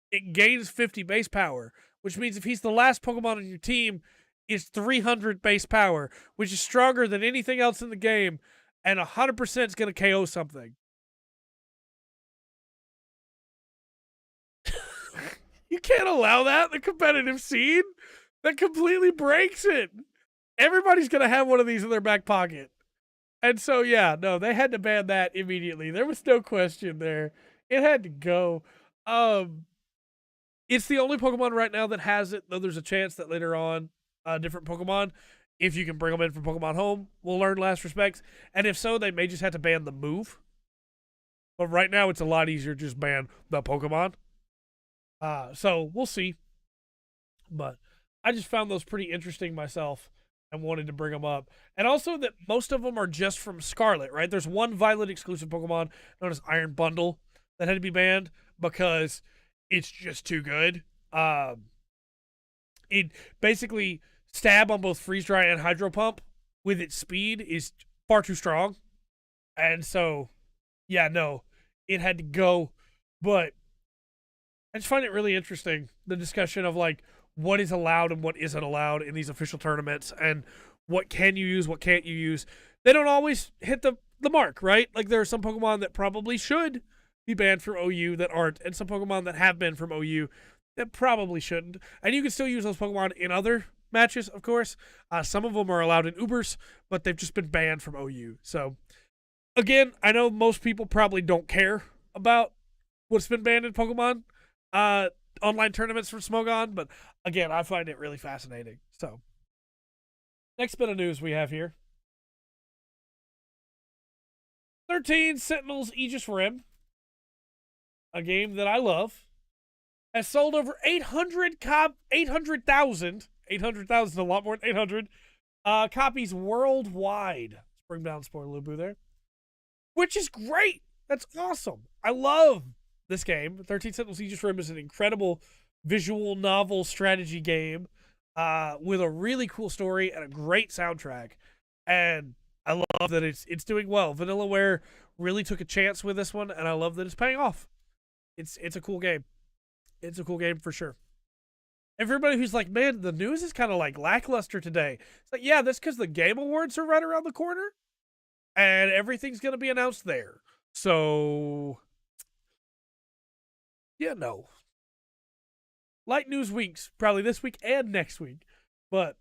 it gains 50 base power, which means if he's the last Pokemon on your team, it's 300 base power, which is stronger than anything else in the game, and 100% is going to KO something. You can't allow that in the competitive scene. That completely breaks it. Everybody's going to have one of these in their back pocket. And so, yeah, no, they had to ban that immediately. There was no question there. It had to go. It's the only Pokemon right now that has it, though there's a chance that later on, different Pokemon, if you can bring them in from Pokemon Home, will learn Last Respects. And if so, they may just have to ban the move. But right now, it's a lot easier to just ban the Pokemon. So, we'll see. But I just found those pretty interesting myself and wanted to bring them up. And also that most of them are just from Scarlet, right? There's one Violet exclusive Pokemon known as Iron Bundle that had to be banned because it's just too good. It basically stab on both Freeze Dry and Hydro Pump with its speed is far too strong. And so, yeah, no, it had to go. But I just find it really interesting, the discussion of like what is allowed and what isn't allowed in these official tournaments and what can you use, what can't you use. They don't always hit the mark, right? Like there are some Pokemon that probably should be banned from OU that aren't, and some Pokemon that have been from OU that probably shouldn't. And you can still use those Pokemon in other matches, of course. Some of them are allowed in Ubers, but they've just been banned from OU. So, again, I know most people probably don't care about what's been banned in Pokemon online tournaments from Smogon, but again, I find it really fascinating. So, next bit of news we have here. 13 Sentinels Aegis Rim, a game that I love, has sold over 800,000, 800,000, a lot more than 800, copies worldwide. Let's bring down spoiler boo there. Which is great. That's awesome. I love this game. 13 Sentinels Aegis Rim is an incredible visual novel strategy game with a really cool story and a great soundtrack. And I love that it's doing well. Vanillaware really took a chance with this one, and I love that it's paying off. It's a cool game. It's a cool game for sure. Everybody who's like, man, the news is kind of like lackluster today. It's like, yeah, that's because the Game Awards are right around the corner, and everything's going to be announced there. So, yeah, no. Light news weeks, probably this week and next week. But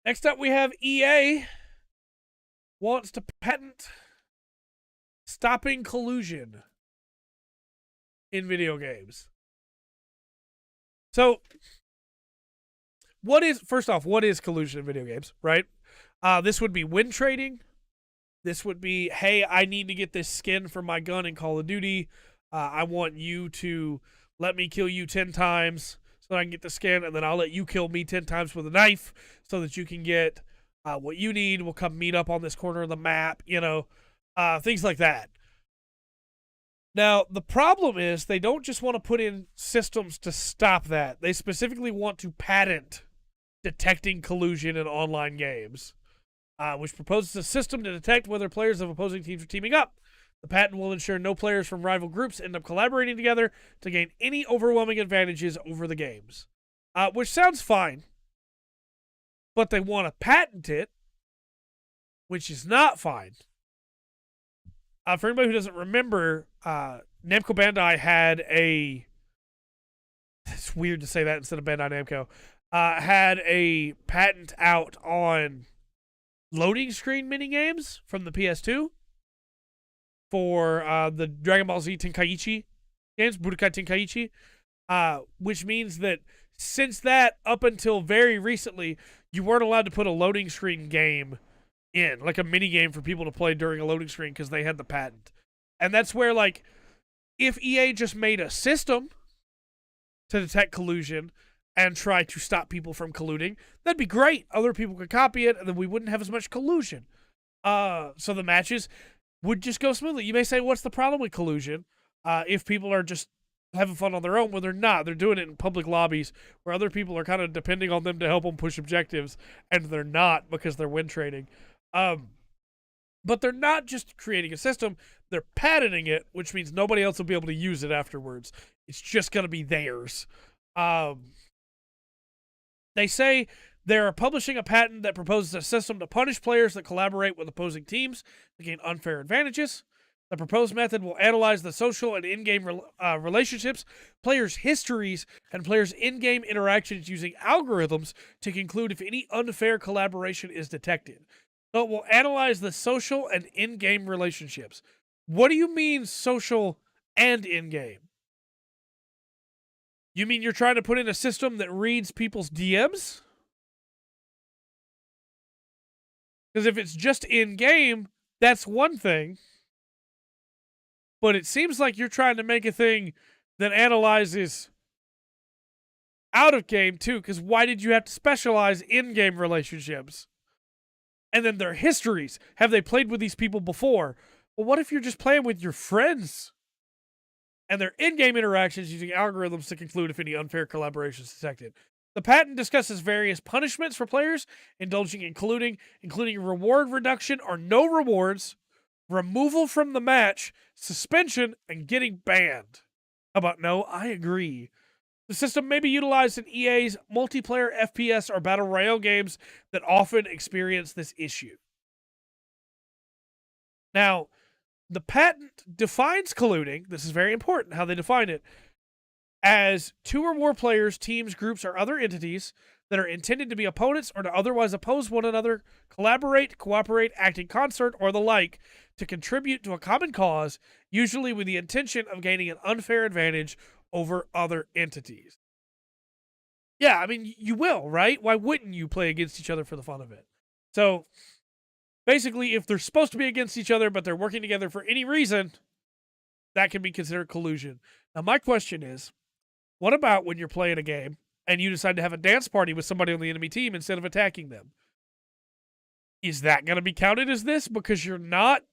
next up, we have EA wants to patent stopping collusion in video games. So, first off, what is collusion in video games, right? This would be win trading. This would be, hey, I need to get this skin for my gun in Call of Duty. I want you to let me kill you 10 times so that I can get the skin, and then I'll let you kill me 10 times with a knife so that you can get what you need. We'll come meet up on this corner of the map, things like that. Now, the problem is they don't just want to put in systems to stop that. They specifically want to patent detecting collusion in online games, which proposes a system to detect whether players of opposing teams are teaming up. The patent will ensure no players from rival groups end up collaborating together to gain any overwhelming advantages over the games. Which sounds fine, but they want to patent it, which is not fine. For anybody who doesn't remember, Namco Bandai had a... It's weird to say that instead of Bandai Namco. Had a patent out on loading screen minigames from the PS2 for the Dragon Ball Z Tenkaichi games, Budokai Tenkaichi, which means that since that, up until very recently, you weren't allowed to put a loading screen game in, like a mini game for people to play during a loading screen because they had the patent. And that's where, like, if EA just made a system to detect collusion and try to stop people from colluding, that'd be great. Other people could copy it, and then we wouldn't have as much collusion. So the matches would just go smoothly. You may say, what's the problem with collusion? If people are just having fun on their own, well, they're not. They're doing it in public lobbies where other people are kind of depending on them to help them push objectives, and they're not because they're win trading. But they're not just creating a system, they're patenting it, which means nobody else will be able to use it afterwards. It's just going to be theirs. They say they're publishing a patent that proposes a system to punish players that collaborate with opposing teams to gain unfair advantages. The proposed method will analyze the social and in-game relationships, players' histories, and players' in-game interactions using algorithms to conclude if any unfair collaboration is detected. So it will analyze the social and in-game relationships. What do you mean social and in-game? You mean you're trying to put in a system that reads people's DMs? Because if it's just in-game, that's one thing. But it seems like you're trying to make a thing that analyzes out of game too, because why did you have to specialize in-game relationships? And then their histories. Have they played with these people before? Well, what if you're just playing with your friends? And their in-game interactions using algorithms to conclude if any unfair collaboration is detected. The patent discusses various punishments for players indulging in colluding, including reward reduction or no rewards, removal from the match, suspension, and getting banned. How about no? I agree. The system may be utilized in EA's multiplayer FPS or Battle Royale games that often experience this issue. Now, the patent defines colluding, this is very important how they define it, as two or more players, teams, groups, or other entities that are intended to be opponents or to otherwise oppose one another, collaborate, cooperate, act in concert, or the like, to contribute to a common cause, usually with the intention of gaining an unfair advantage over other entities. Yeah, I mean, you will, right? Why wouldn't you play against each other for the fun of it? So, basically, if they're supposed to be against each other, but they're working together for any reason, that can be considered collusion. Now, my question is, what about when you're playing a game and you decide to have a dance party with somebody on the enemy team instead of attacking them? Is that going to be counted as this because you're not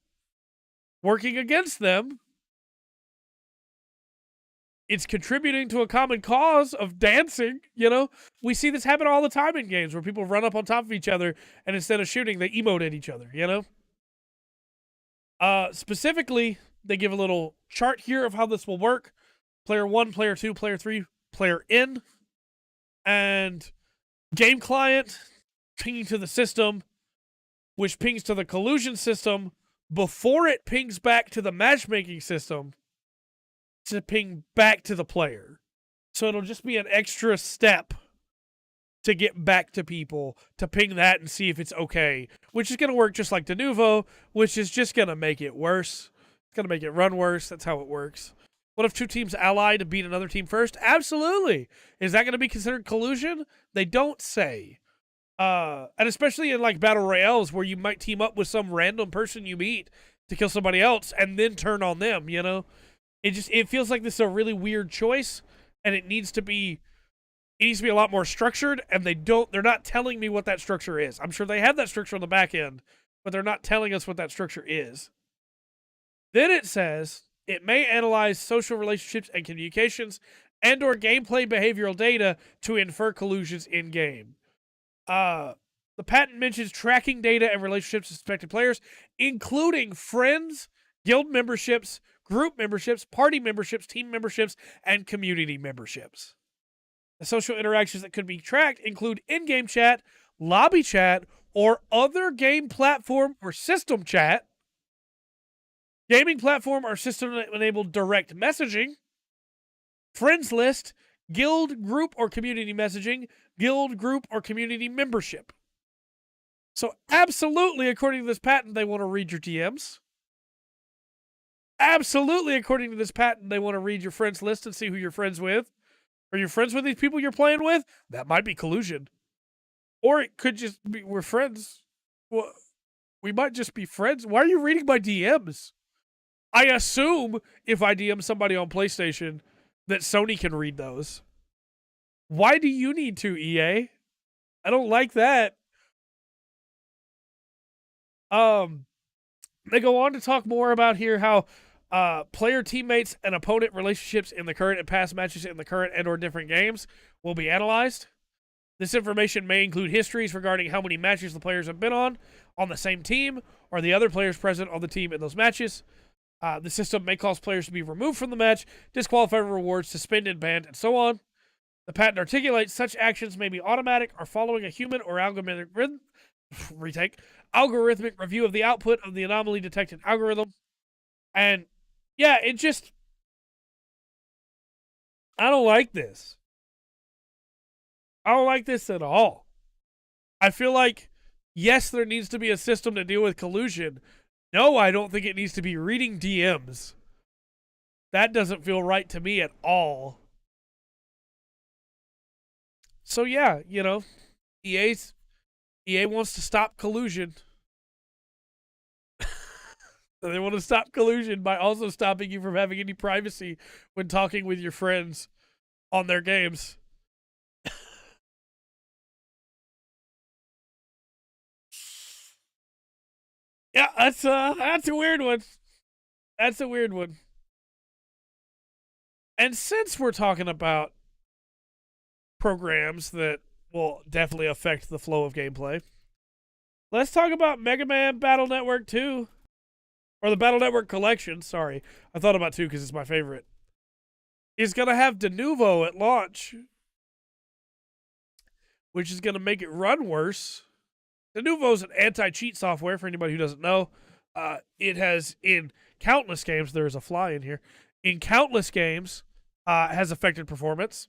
working against them? It's contributing to a common cause of dancing, you know? We see this happen all the time in games where people run up on top of each other and instead of shooting, they emote at each other, you know? Specifically, they give a little chart here of how this will work. Player 1, Player 2, Player 3, Player in. And game client pinging to the system, which pings to the collusion system before it pings back to the matchmaking system to ping back to the player. So it'll just be an extra step to get back to people, to ping that and see if it's okay, which is going to work just like Denuvo, which is just going to make it worse. It's going to make it run worse. That's how it works. What if two teams ally to beat another team first? Absolutely. Is that going to be considered collusion? They don't say. And especially in like battle royales where you might team up with some random person you meet to kill somebody else and then turn on them, you know? It feels like this is a really weird choice, and it needs to be a lot more structured, and they're not telling me what that structure is. I'm sure they have that structure on the back end, but they're not telling us what that structure is. Then it says it may analyze social relationships and communications and or gameplay behavioral data to infer collusions in game. The patent mentions tracking data and relationships with suspected players, including friends, guild memberships, group memberships, party memberships, team memberships, and community memberships. The social interactions that could be tracked include in-game chat, lobby chat, or other game platform or system chat, gaming platform or system-enabled direct messaging, friends list, guild, group, or community messaging, guild, group, or community membership. So absolutely, according to this patent, they want to read your DMs. Absolutely, according to this patent, they want to read your friends list and see who you're friends with. Are you friends with these people you're playing with? That might be collusion. Or it could just be we're friends. Well, we might just be friends. Why are you reading my DMs? I assume if I DM somebody on PlayStation that Sony can read those. Why do you need to, EA? I don't like that. They go on to talk more about here how player teammates and opponent relationships in the current and past matches in the current and or different games will be analyzed. This information may include histories regarding how many matches the players have been on the same team or the other players present on the team in those matches. The system may cause players to be removed from the match, disqualified from rewards, suspended, banned, and so on. The patent articulates such actions may be automatic or following a human or algorithmic review of the output of the anomaly detected algorithm. And yeah, it just, I don't like this. I don't like this at all. I feel like, yes, there needs to be a system to deal with collusion. No, I don't think it needs to be reading DMs. That doesn't feel right to me at all. So yeah, you know, EA wants to stop collusion. They want to stop collusion by also stopping you from having any privacy when talking with your friends on their games. Yeah, that's a weird one. That's a weird one. And since we're talking about programs that will definitely affect the flow of gameplay, let's talk about Mega Man Battle Network 2. Or the Battle Network Collection, sorry. I thought about 2 because it's my favorite. It's going to have Denuvo at launch, which is going to make it run worse. Denuvo is an anti-cheat software, for anybody who doesn't know. It has, in countless games, there's a fly in here, in countless games, has affected performance.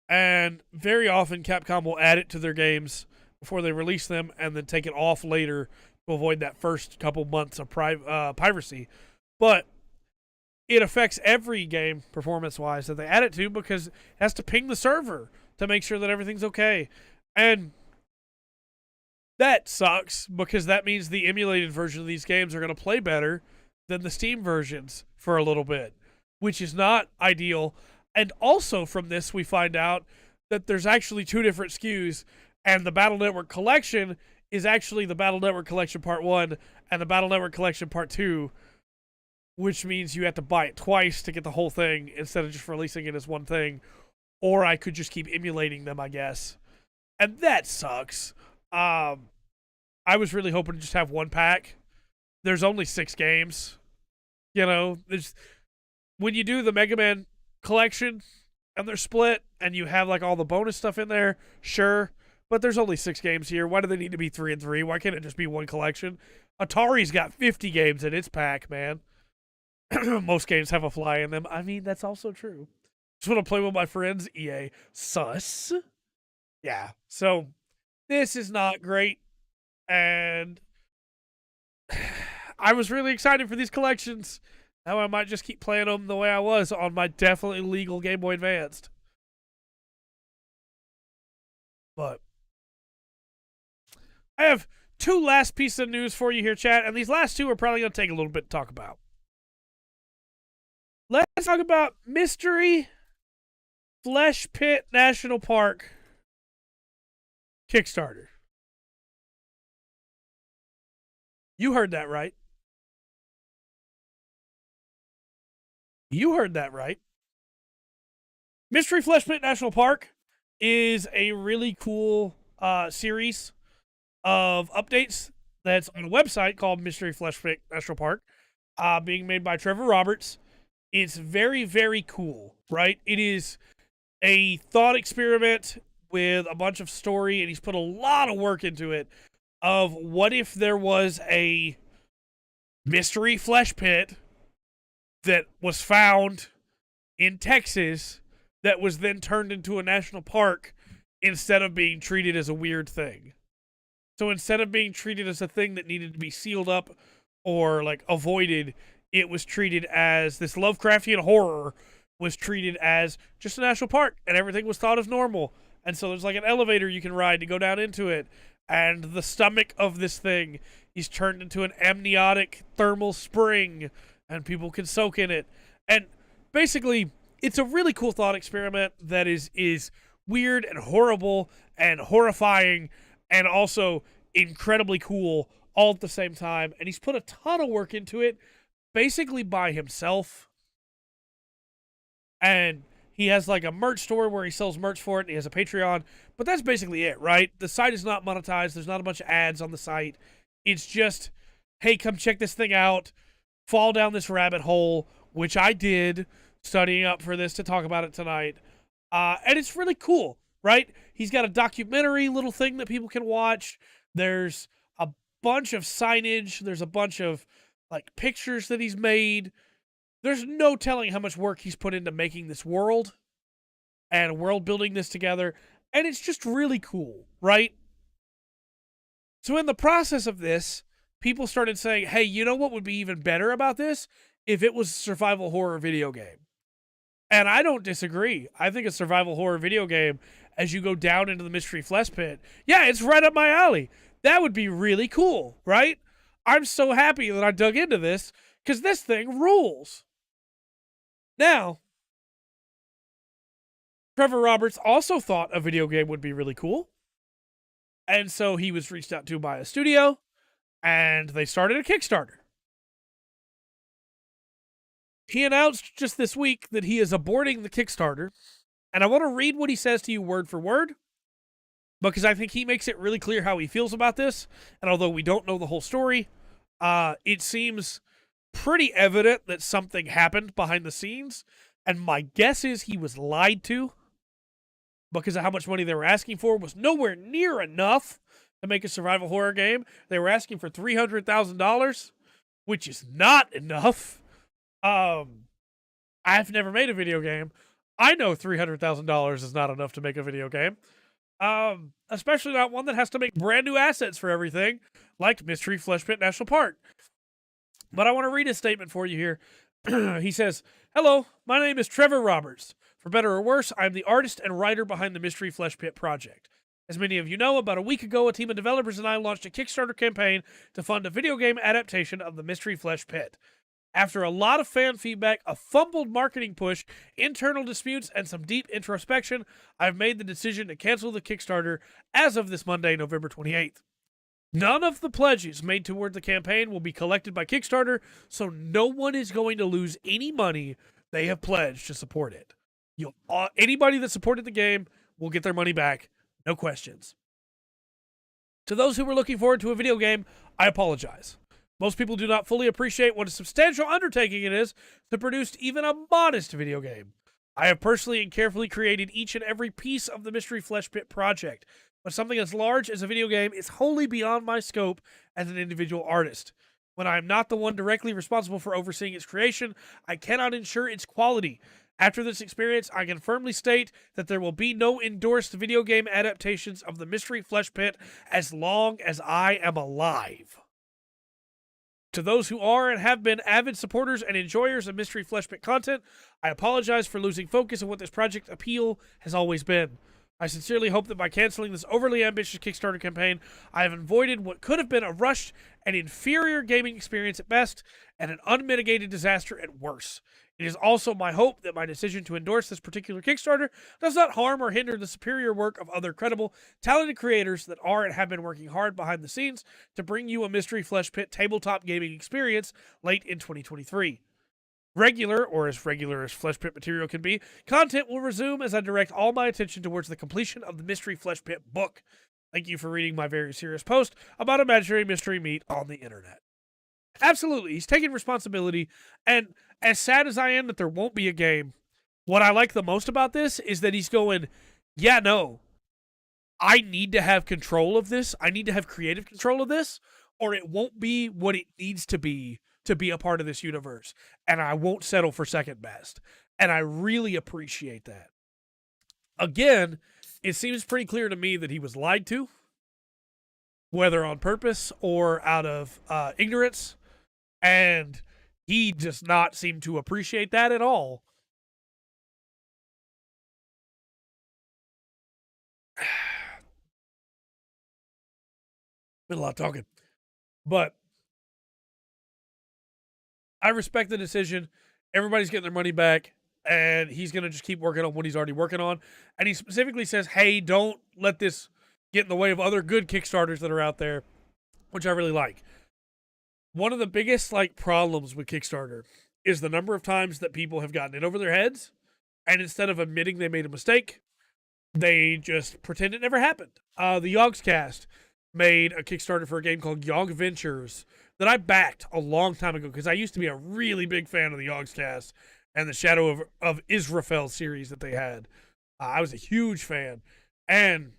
And very often, Capcom will add it to their games before they release them and then take it off later to avoid that first couple months of piracy. But it affects every game performance-wise that they add it to because it has to ping the server to make sure that everything's okay. And that sucks because that means the emulated version of these games are going to play better than the Steam versions for a little bit, which is not ideal. And also from this, we find out that there's actually 2 different SKUs, and the Battle Network Collection is actually the Battle Network Collection Part 1 and the Battle Network Collection Part 2, which means you have to buy it twice to get the whole thing instead of just releasing it as one thing. Or I could just keep emulating them, I guess. And that sucks. I was really hoping to just have one pack. There's only 6 games. You know, when you do the Mega Man collection and they're split and you have like all the bonus stuff in there, sure. But there's only 6 games here. Why do they need to be 3 and 3? Why can't it just be one collection? Atari's got 50 games in its pack, man. Most games have a fly in them. I mean, that's also true. Just want to play with my friends, EA. Sus. Yeah. So, this is not great. And I was really excited for these collections. Now I might just keep playing them the way I was on my definitely legal Game Boy Advanced. But I have 2 last pieces of news for you here, chat, and these last 2 are probably going to take a little bit to talk about. Let's talk about Mystery Flesh Pit National Park Kickstarter. You heard that right. You heard that right. Mystery Flesh Pit National Park is a really cool series of updates that's on a website called Mystery Flesh Pit National Park, being made by Trevor Roberts. It's very, very cool, right? It is a thought experiment with a bunch of story, and he's put a lot of work into it of what if there was a mystery flesh pit that was found in Texas that was then turned into a national park instead of being treated as a weird thing. So instead of being treated as a thing that needed to be sealed up or like avoided, it was treated as this Lovecraftian horror was treated as just a national park, and everything was thought of normal. And so there's like an elevator you can ride to go down into it, and the stomach of this thing is turned into an amniotic thermal spring, and people can soak in it. And basically, it's a really cool thought experiment that is weird and horrible and horrifying and also incredibly cool all at the same time. And he's put a ton of work into it, basically by himself. And he has like a merch store where he sells merch for it, and he has a Patreon. But that's basically it, right? The site is not monetized. There's not a bunch of ads on the site. It's just, hey, come check this thing out. Fall down this rabbit hole, which I did, studying up for this to talk about it tonight. And it's really cool, right? He's got a documentary little thing that people can watch. There's a bunch of signage. There's a bunch of like pictures that he's made. There's no telling how much work he's put into making this world and world building this together. And it's just really cool, right? So in the process of this, people started saying, hey, you know what would be even better about this? If it was a survival horror video game. And I don't disagree. I think a survival horror video game, as you go down into the Mystery Flesh Pit, yeah, it's right up my alley. That would be really cool, right? I'm so happy that I dug into this, because this thing rules. Now, Trevor Roberts also thought a video game would be really cool. And so he was reached out to by a studio, and they started a Kickstarter. He announced just this week that he is aborting the Kickstarter, and I want to read what he says to you word for word, because I think he makes it really clear how he feels about this, and although we don't know the whole story, it seems pretty evident that something happened behind the scenes, and my guess is he was lied to, because of how much money they were asking for was nowhere near enough to make a survival horror game. They were asking for $300,000, which is not enough. I've never made a video game. I know $300,000 is not enough to make a video game. Especially not one that has to make brand new assets for everything, like Mystery Flesh Pit National Park. But I want to read his statement for you here. He says, hello, my name is Trevor Roberts. For better or worse, I'm the artist and writer behind the Mystery Flesh Pit project. As many of you know, about a week ago, a team of developers and I launched a Kickstarter campaign to fund a video game adaptation of the Mystery Flesh Pit. After a lot of fan feedback, a fumbled marketing push, internal disputes, and some deep introspection, I've made the decision to cancel the Kickstarter as of this Monday, November 28th. None of the pledges made toward the campaign will be collected by Kickstarter, so no one is going to lose any money they have pledged to support it. Anybody that supported the game will get their money back, no questions. To those who were looking forward to a video game, I apologize. Most people do not fully appreciate what a substantial undertaking it is to produce even a modest video game. I have personally and carefully created each and every piece of the Mystery Flesh Pit project, but something as large as a video game is wholly beyond my scope as an individual artist. When I am not the one directly responsible for overseeing its creation, I cannot ensure its quality. After this experience, I can firmly state that there will be no endorsed video game adaptations of the Mystery Flesh Pit as long as I am alive. To those who are and have been avid supporters and enjoyers of Mystery Flesh Pit content, I apologize for losing focus on what this project's appeal has always been. I sincerely hope that by canceling this overly ambitious Kickstarter campaign, I have avoided what could have been a rushed and inferior gaming experience at best, and an unmitigated disaster at worst. It is also my hope that my decision to endorse this particular Kickstarter does not harm or hinder the superior work of other credible, talented creators that are and have been working hard behind the scenes to bring you a Mystery Flesh Pit tabletop gaming experience late in 2023. Regular, or as regular as Flesh Pit material can be, content will resume as I direct all my attention towards the completion of the Mystery Flesh Pit book. Thank you for reading my very serious post about imaginary mystery meat on the internet. Absolutely. He's taking responsibility. And as sad as I am that there won't be a game, what I like the most about this is that he's going, yeah, no, I need to have control of this. I need to have creative control of this, or it won't be what it needs to be a part of this universe. And I won't settle for second best. And I really appreciate that. Again, it seems pretty clear to me that he was lied to, whether on purpose or out of ignorance. And he does not seem to appreciate that at all. Been a lot of talking. But I respect the decision. Everybody's getting their money back, and he's going to just keep working on what he's already working on. And he specifically says, hey, don't let this get in the way of other good Kickstarters that are out there, which I really like. One of the biggest problems with Kickstarter is the number of times that people have gotten in over their heads, and instead of admitting they made a mistake, they just pretend it never happened. The Yogscast made a Kickstarter for a game called Yog Ventures that I backed a long time ago because I used to be a really big fan of the Yogscast and the Shadow of Israfel series that they had. I was a huge fan. And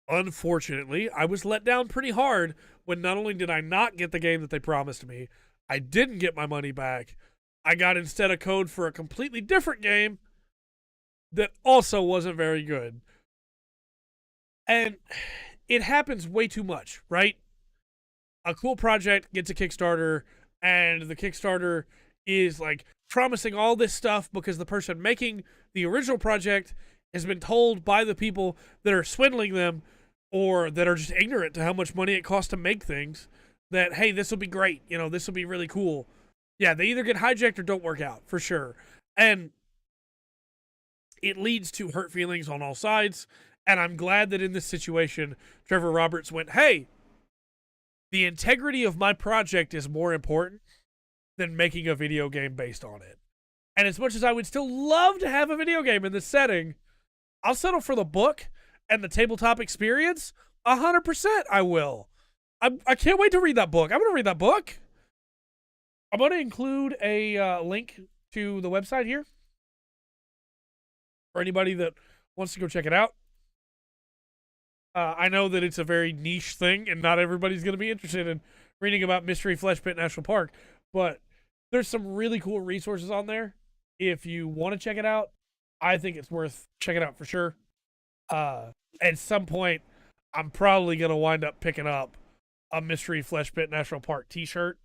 unfortunately, I was let down pretty hard when not only did I not get the game that they promised me, I didn't get my money back. I got instead a code for a completely different game that also wasn't very good. And it happens way too much, right? A cool project gets a Kickstarter, and the Kickstarter is promising all this stuff because the person making the original project has been told by the people that are swindling them or that are just ignorant to how much money it costs to make things that, hey, this will be great. This will be really cool. Yeah, they either get hijacked or don't work out, for sure. And it leads to hurt feelings on all sides. And I'm glad that in this situation, Trevor Roberts went, hey, the integrity of my project is more important than making a video game based on it. And as much as I would still love to have a video game in this setting, I'll settle for the book and the tabletop experience. 100% I will. I can't wait to read that book. I'm going to read that book. I'm going to include a link to the website here for anybody that wants to go check it out. I know that it's a very niche thing, and not everybody's going to be interested in reading about Mystery Flesh Pit National Park, but there's some really cool resources on there. If you want to check it out, I think it's worth checking out for sure. At some point, I'm probably going to wind up picking up a Mystery Flesh Pit National Park t-shirt,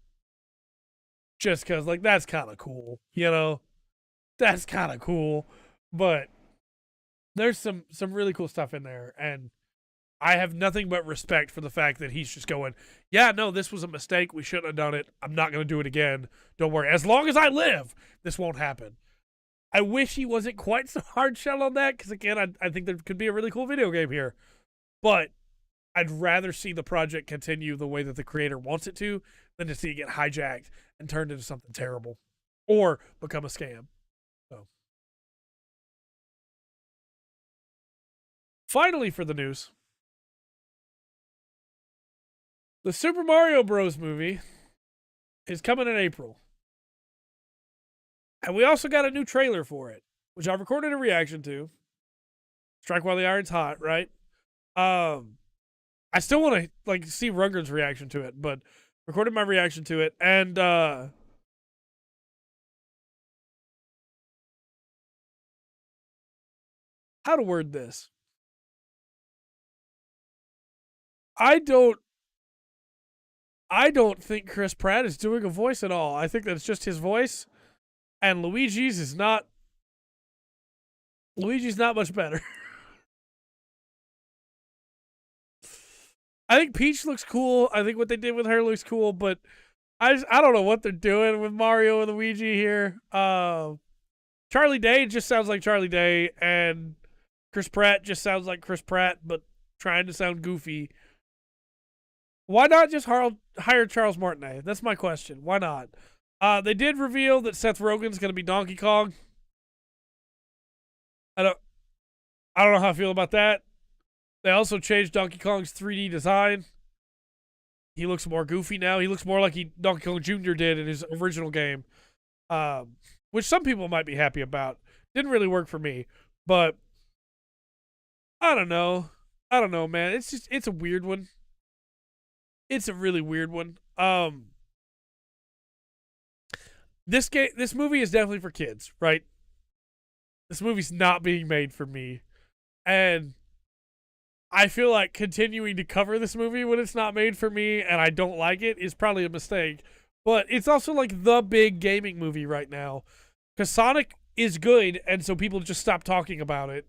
just because, that's kind of cool, That's kind of cool, but there's some really cool stuff in there, and I have nothing but respect for the fact that he's just going, yeah, no, this was a mistake. We shouldn't have done it. I'm not going to do it again. Don't worry. As long as I live, this won't happen. I wish he wasn't quite so hard shell on that because, again, I think there could be a really cool video game here. But I'd rather see the project continue the way that the creator wants it to than to see it get hijacked and turned into something terrible or become a scam. So, finally, for the news. The Super Mario Bros. Movie is coming in April. And we also got a new trailer for it, which I've recorded a reaction to. Strike while the iron's hot, right? I still want to see Rugger's reaction to it, but recorded my reaction to it, and how to word this? I don't think Chris Pratt is doing a voice at all. I think that's just his voice. And Luigi's not much better. I think Peach looks cool. I think what they did with her looks cool, but I don't know what they're doing with Mario and Luigi here. Charlie Day just sounds like Charlie Day, and Chris Pratt just sounds like Chris Pratt, but trying to sound goofy. Why not just hire Charles Martinet? That's my question. Why not? They did reveal that Seth Rogen's going to be Donkey Kong. I don't know how I feel about that. They also changed Donkey Kong's 3D design. He looks more goofy now. He looks more like Donkey Kong Jr. did in his original game, which some people might be happy about. Didn't really work for me, but I don't know. I don't know, man. It's a weird one. It's a really weird one. This movie is definitely for kids, right? This movie's not being made for me, and I feel like continuing to cover this movie when it's not made for me and I don't like it is probably a mistake. But it's also like the big gaming movie right now, because Sonic is good, and so people just stop talking about it,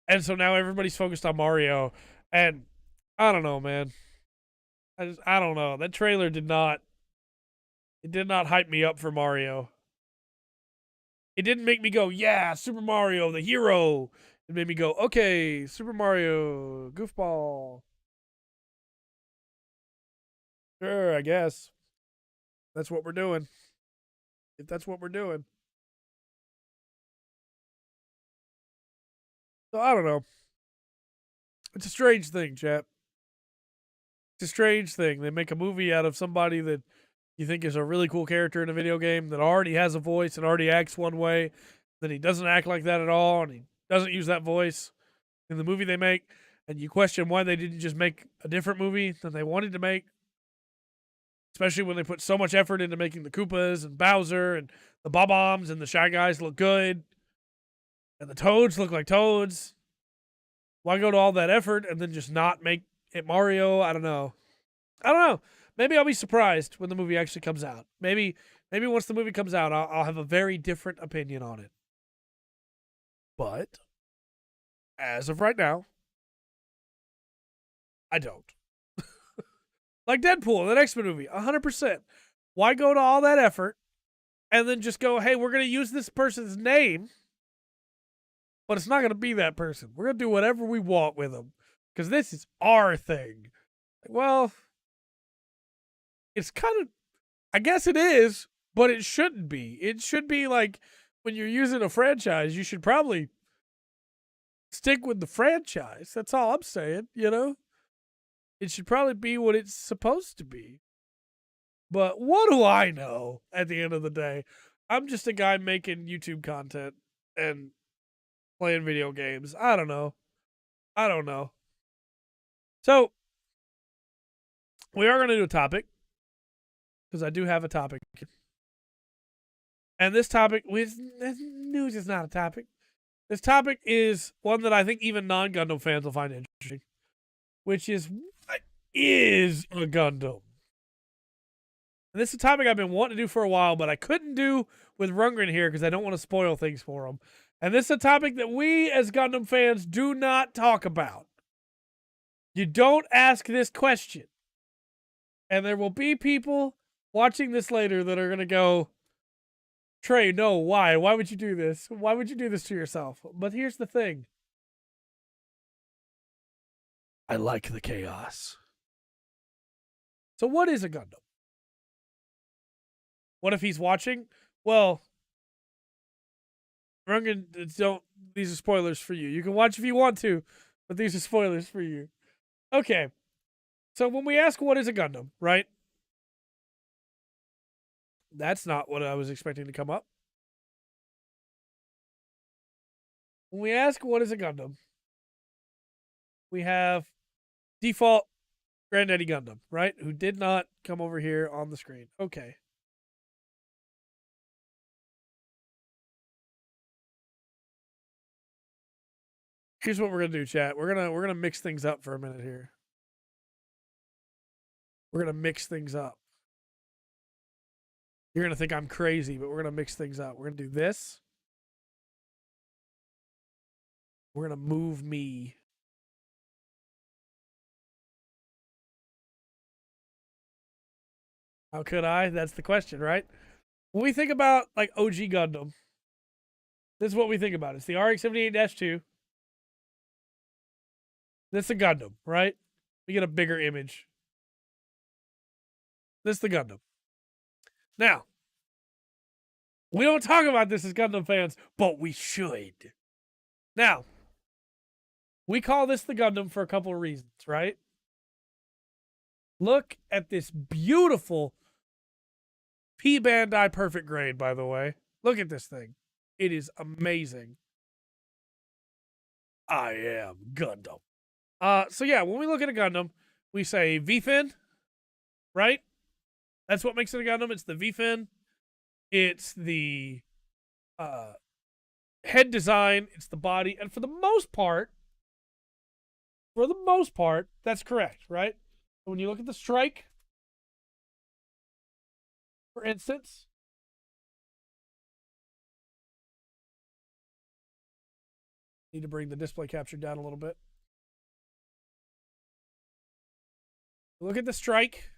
and so now everybody's focused on Mario, and I don't know, man. I don't know. That trailer did not hype me up for Mario. It didn't make me go, yeah, Super Mario, the hero. It made me go, okay, Super Mario, goofball. Sure, I guess. That's what we're doing. If that's what we're doing. So I don't know. It's a strange thing, chap. It's a strange thing. They make a movie out of somebody that you think is a really cool character in a video game that already has a voice and already acts one way. Then he doesn't act like that at all, and he doesn't use that voice in the movie they make. And you question why they didn't just make a different movie than they wanted to make. Especially when they put so much effort into making the Koopas and Bowser and the Bob-Ombs and the Shy Guys look good. And the Toads look like Toads. Why go to all that effort and then just not make it Mario? I don't know. Maybe I'll be surprised when the movie actually comes out. Maybe once the movie comes out, I'll have a very different opinion on it. But as of right now, I don't. Like Deadpool, the X-Men movie, 100%. Why go to all that effort and then just go, hey, we're going to use this person's name, but it's not going to be that person. We're going to do whatever we want with them because this is our thing. Well, it's kind of, I guess it is, but it shouldn't be. It should be like when you're using a franchise, you should probably stick with the franchise. That's all I'm saying, you know? It should probably be what it's supposed to be. But what do I know at the end of the day? I'm just a guy making YouTube content and playing video games. I don't know. So, we are going to do a topic because I do have a topic. And this topic, news is not a topic. This topic is one that I think even non-Gundam fans will find interesting, which is, what is a Gundam? And this is a topic I've been wanting to do for a while, but I couldn't do with Rundgren here because I don't want to spoil things for him. And this is a topic that we as Gundam fans do not talk about. You don't ask this question. And there will be people watching this later that are going to go, Trey, no, why? Why would you do this? Why would you do this to yourself? But here's the thing. I like the chaos. So what is a Gundam? What if he's watching? Well, Rungen, don't. These are spoilers for you. You can watch if you want to, but these are spoilers for you. Okay. So when we ask what is a Gundam, right? That's not what I was expecting to come up. When we ask what is a Gundam, we have default Granddaddy Gundam, right? Who did not come over here on the screen. Okay. Here's what we're gonna do, chat. We're gonna mix things up for a minute here. We're gonna mix things up. You're gonna think I'm crazy, but we're gonna mix things up. We're gonna do this. We're gonna move me. How could I? That's the question, right? When we think about like OG Gundam, this is what we think about. It's the RX-78-2. This is a Gundam, right? We get a bigger image. This is the Gundam. Now, we don't talk about this as Gundam fans, but we should. Now, We call this the Gundam for a couple of reasons, right? Look at this beautiful P Bandai perfect grade, by the way. Look at this thing. It is amazing. I am Gundam. So yeah, when we look at a Gundam, we say V-fin, right? That's what makes it a Gundam. It's the V-fin. It's the head design. It's the body. And for the most part, that's correct, right? When you look at the strike, for instance, need to bring the display capture down a little bit. Look at the strike.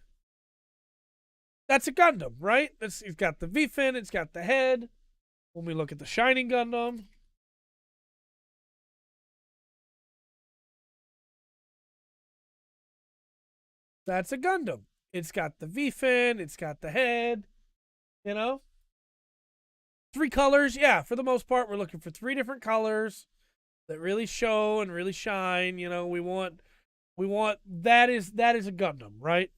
That's a Gundam, right? It's got the V-fin, it's got the head. When we look at the Shining Gundam, that's a Gundam. It's got the V-fin, it's got the head, you know? 3 colors, yeah, for the most part, we're looking for 3 different colors that really show and really shine. You know, we want that is a Gundam, right?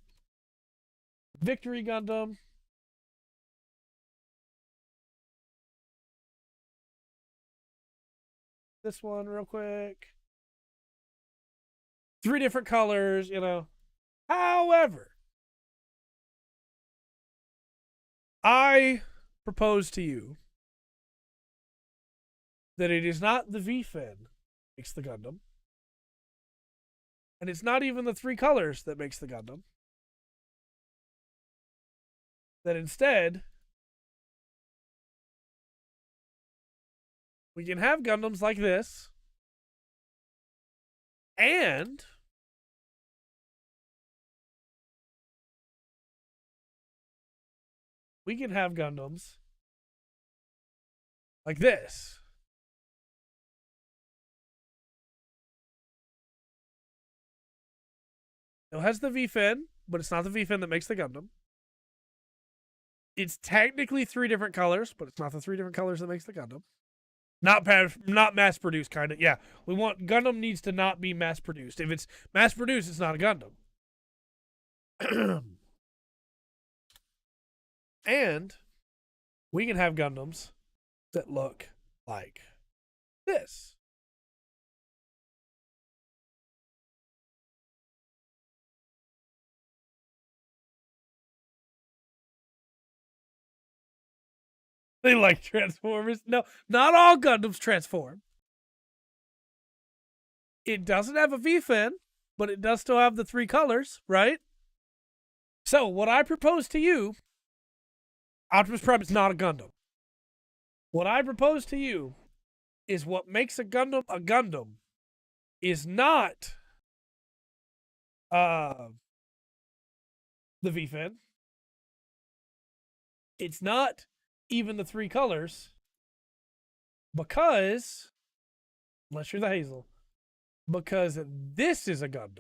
Victory Gundam. This one real quick. 3 different colors, you know. However, I propose to you that it is not the V-fin that makes the Gundam. And it's not even the 3 colors that makes the Gundam. That instead, we can have Gundams like this, and we can have Gundams like this. It has the V-fin, but it's not the V-fin that makes the Gundam. It's technically 3 different colors, but it's not the 3 different colors that makes the Gundam. Not mass produced, kind of. Yeah, we want Gundam needs to not be mass produced. If it's mass produced, it's not a Gundam. And we can have Gundams that look like this. They like Transformers. No, not all Gundams transform. It doesn't have a V-fin, but it does still have the 3 colors, right? So what I propose to you, Optimus Prime is not a Gundam. What I propose to you is what makes a Gundam is not the V-fin. It's not even the 3 colors, because, unless you're the Hazel, because this is a Gundam.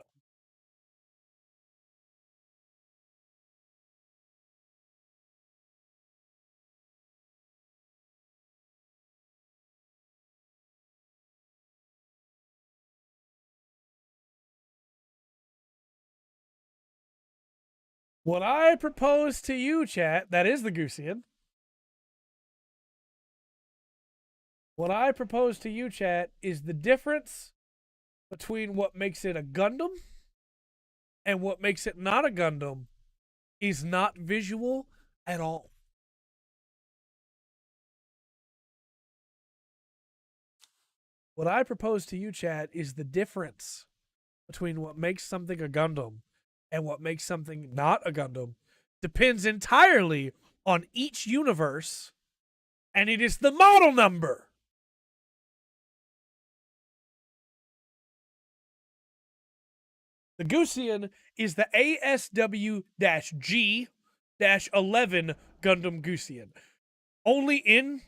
What I propose to you, chat, that is the Gusian. What I propose to you, chat, is the difference between what makes it a Gundam and what makes it not a Gundam is not visual at all. What I propose to you, chat, is the difference between what makes something a Gundam and what makes something not a Gundam depends entirely on each universe, and it is the model number. The Gusian is the ASW-G-11 Gundam Gusian. Only in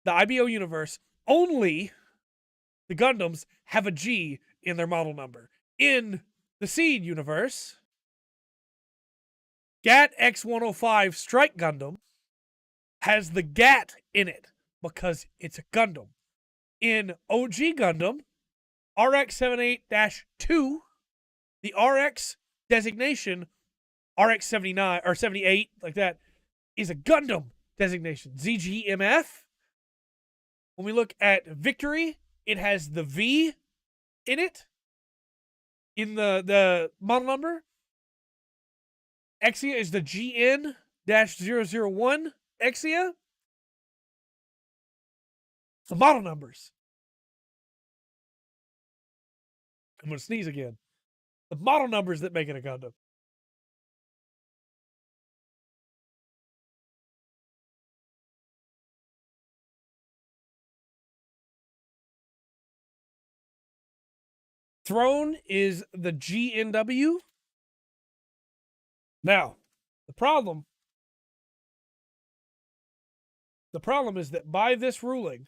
the IBO universe, only the Gundams have a G in their model number. In the Seed universe, GAT X-105 Strike Gundam has the GAT in it because it's a Gundam. In OG Gundam, RX-78-2, the RX designation, RX-79 or 78, like that, is a Gundam designation. ZGMF. When we look at Victory, it has the V in it, in the model number. Exia is the GN-001 Exia. The model numbers. I'm going to sneeze again. The model numbers that make it a Gundam. Throne is the GNW. Now, the problem is that by this ruling,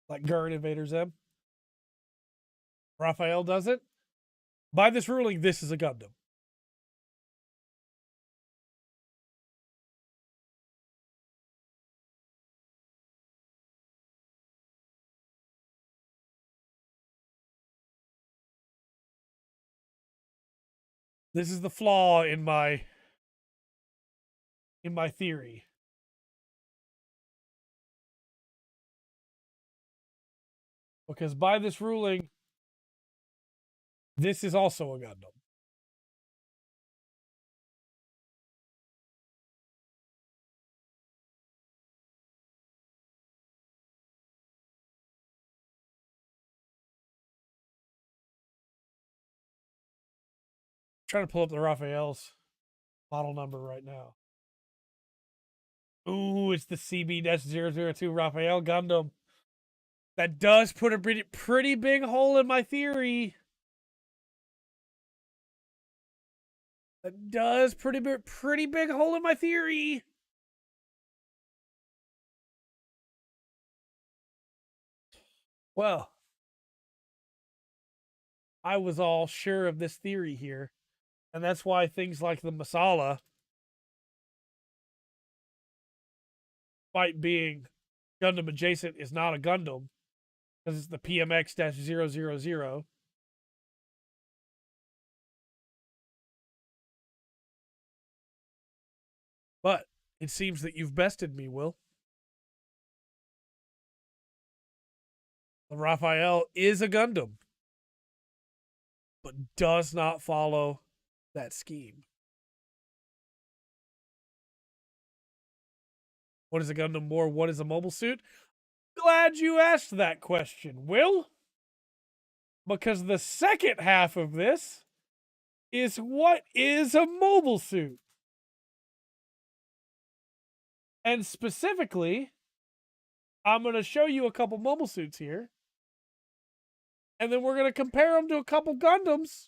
like Gurren Invader Zim, Raphael does it. By this ruling, this is a Gundam. This is the flaw in my theory. Because by this ruling, this is also a Gundam. Trying to pull up the Raphael's model number right now. Ooh, it's the CB-002 Raphael Gundam. That does put a pretty big hole in my theory. That does pretty big hole in my theory. Well, I was all sure of this theory here. And that's why things like the Masala, despite being Gundam adjacent, is not a Gundam. Because it's the PMX-000. But it seems that you've bested me, Will. The Raphael is a Gundam, but does not follow that scheme. What is a Gundam more? What is a mobile suit? Glad you asked that question, Will. Because the second half of this is what is a mobile suit? And specifically, I'm going to show you a couple mobile suits here. And then we're going to compare them to a couple Gundams.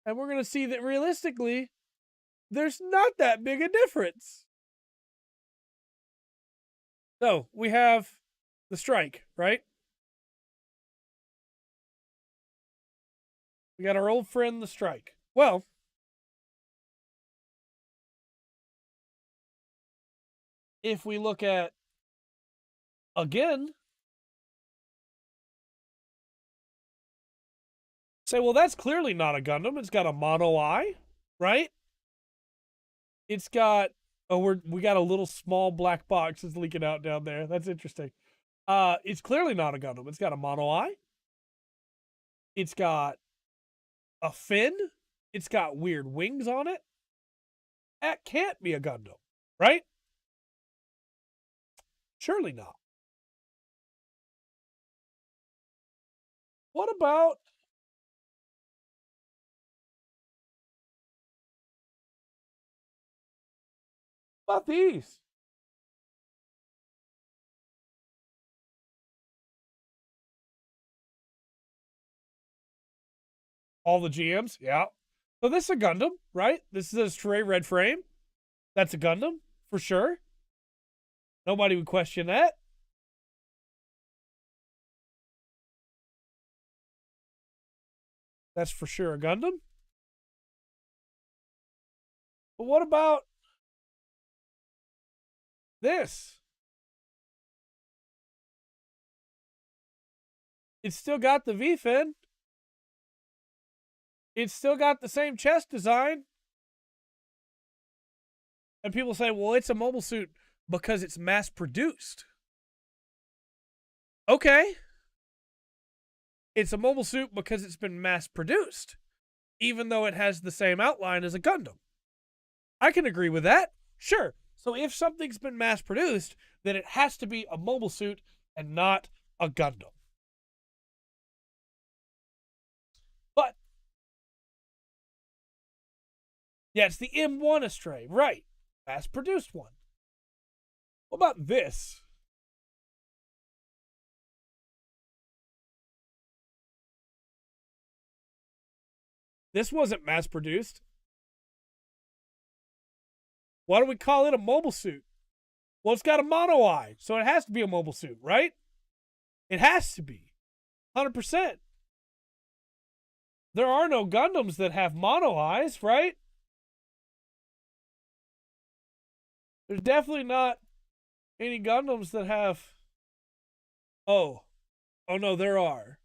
And we're going to see that realistically, there's not that big a difference. So, we have the Strike, right? We got our old friend, the Strike. Well, if we look at, again, say, well, that's clearly not a Gundam. It's got a mono eye, right? It's got, we got a little small black box that's leaking out down there. That's interesting. It's clearly not a Gundam. It's got a mono eye. It's got a fin. It's got weird wings on it. That can't be a Gundam, right? Surely not. What about these? All the GMs, yeah. So this is a Gundam, right? This is a Trey red frame. That's a Gundam, for sure. Nobody would question that. That's for sure a Gundam. But what about this? It's still got the V-fin. It's still got the same chest design. And people say, well, it's a mobile suit because it's mass produced. Okay. It's a mobile suit because it's been mass produced, even though it has the same outline as a Gundam. I can agree with that. Sure. So if something's been mass produced, then it has to be a mobile suit and not a Gundam. But yeah, it's the M1 Astray, right? Mass produced one. What about this? This wasn't mass produced. Why do we call it a mobile suit? Well, it's got a mono eye, so it has to be a mobile suit, right? It has to be. 100%. There are no Gundams that have mono eyes, right? There's definitely not any Gundams that have... Oh no, there are.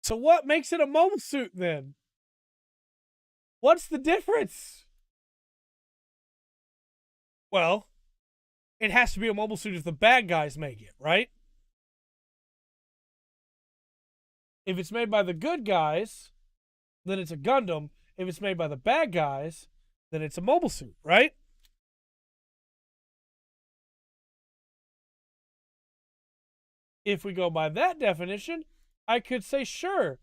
So what makes it a mobile suit then? What's the difference? Well, it has to be a mobile suit if the bad guys make it, right? If it's made by the good guys, then it's a Gundam. If it's made by the bad guys, then it's a mobile suit, right? If we go by that definition, I could say sure.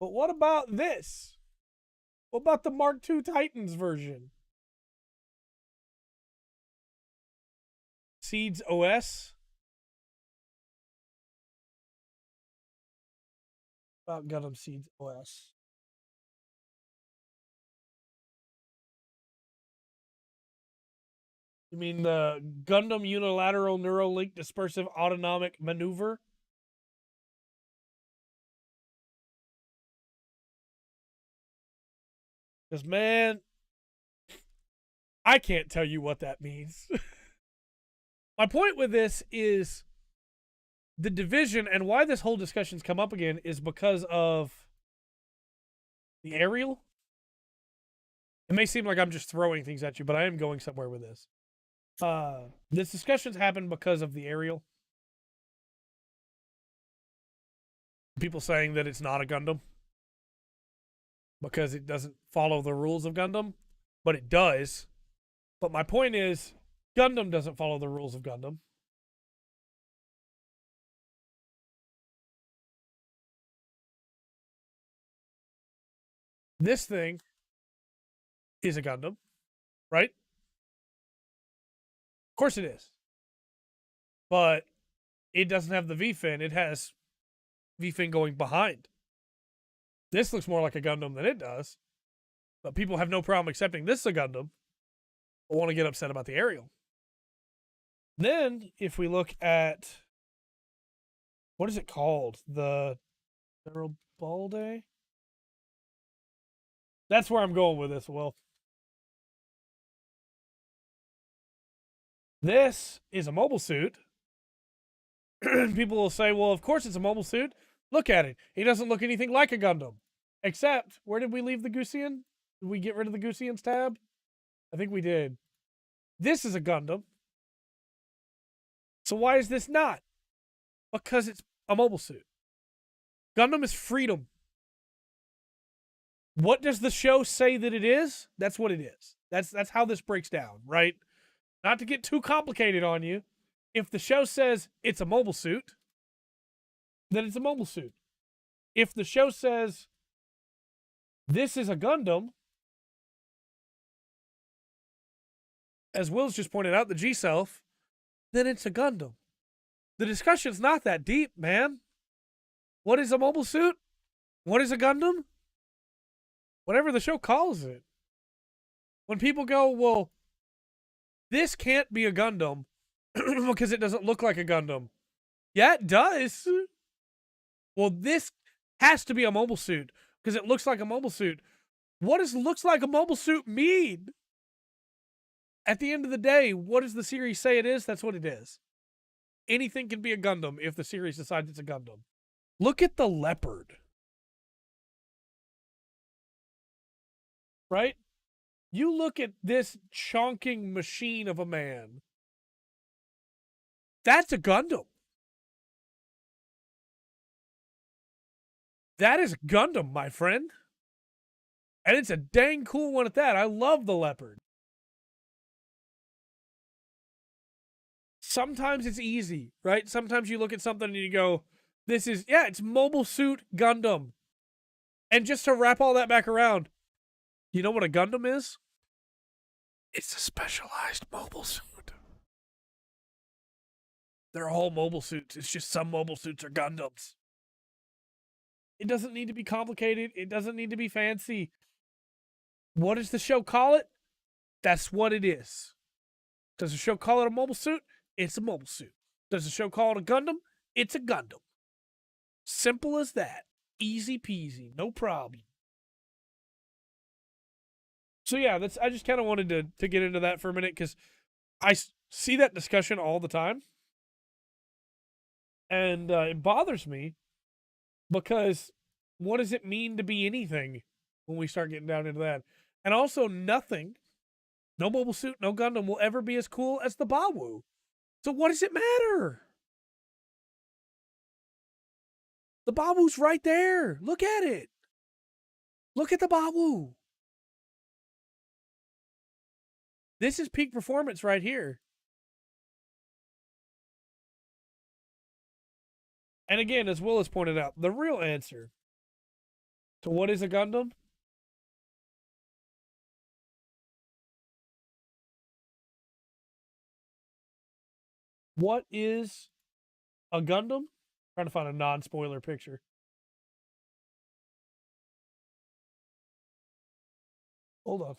But what about this? What about the Mark II Titans version? Seeds OS. About Gundam Seeds OS. You mean the Gundam Unilateral Neuralink Dispersive Autonomic Maneuver? Because, man, I can't tell you what that means. My point with this is the division, and why this whole discussion's come up again is because of the aerial. It may seem like I'm just throwing things at you, but I am going somewhere with this. This discussion's happened because of the aerial. People saying that it's not a Gundam because it doesn't follow the rules of Gundam, but it does. But my point is, Gundam doesn't follow the rules of Gundam. This thing is a Gundam, right? Of course it is. But it doesn't have the V-fin. It has V-fin going behind. This looks more like a Gundam than it does. But people have no problem accepting this is a Gundam. But want to get upset about the aerial. Then, if we look at... What is it called? The Garibaldi? That's where I'm going with this, Will. This is a mobile suit. People will say, well, of course it's a mobile suit. Look at it. He doesn't look anything like a Gundam. Except, where did we leave the Gusian? Did we get rid of the Gusians tab? I think we did. This is a Gundam. So why is this not? Because it's a mobile suit. Gundam is freedom. What does the show say that it is? That's what it is. That's how this breaks down, right? Not to get too complicated on you. If the show says it's a mobile suit, then it's a mobile suit. If the show says this is a Gundam, as Will's just pointed out, the G-Self, then it's a Gundam. The discussion's not that deep, man. What is a mobile suit? What is a Gundam? Whatever the show calls it. When people go, well, this can't be a Gundam because it doesn't look like a Gundam. Yeah, it does. Well, this has to be a mobile suit because it looks like a mobile suit. What does looks like a mobile suit mean? At the end of the day, what does the series say it is? That's what it is. Anything can be a Gundam if the series decides it's a Gundam. Look at the leopard. Right? You look at this chonking machine of a man. That's a Gundam. That is a Gundam, my friend. And it's a dang cool one at that. I love the leopard. Sometimes it's easy, right? Sometimes you look at something and you go, this is, yeah, it's Mobile Suit Gundam. And just to wrap all that back around, you know what a Gundam is? It's a specialized mobile suit. They're all mobile suits. It's just some mobile suits are Gundams. It doesn't need to be complicated. It doesn't need to be fancy. What does the show call it? That's what it is. Does the show call it a mobile suit? It's a mobile suit. Does the show call it a Gundam? It's a Gundam. Simple as that. Easy peasy. No problem. So yeah, I just kind of wanted to get into that for a minute because I see that discussion all the time. And it bothers me because what does it mean to be anything when we start getting down into that? And also nothing, no mobile suit, no Gundam will ever be as cool as the Bawu. So what does it matter? The Bawu's right there. Look at it. Look at the Bawu. This is peak performance right here. And again, as Will has pointed out, the real answer to what is a Gundam? What is a Gundam? Trying to find a non-spoiler picture. Hold on.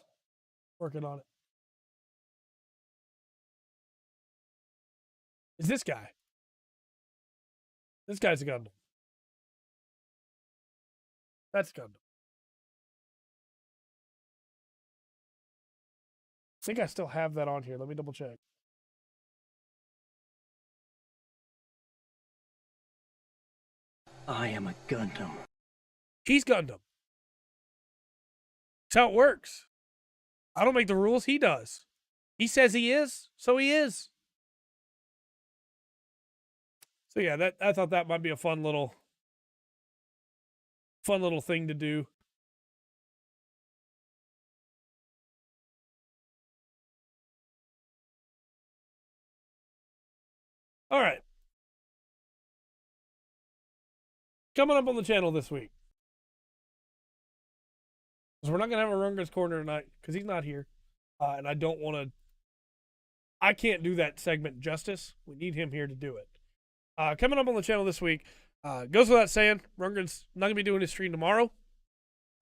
Working on it. Is this guy. This guy's a Gundam. That's Gundam. I think I still have that on here. Let me double check. I am a Gundam. He's Gundam. That's how it works. I don't make the rules. He does. He says he is, so he is. So yeah, I thought that might be a fun little thing to do. All right. Coming up on the channel this week. So we're not going to have a Runger's Corner tonight because he's not here. And I don't want to... I can't do that segment justice. We need him here to do it. Coming up on the channel this week, goes without saying, Runger's not going to be doing his stream tomorrow.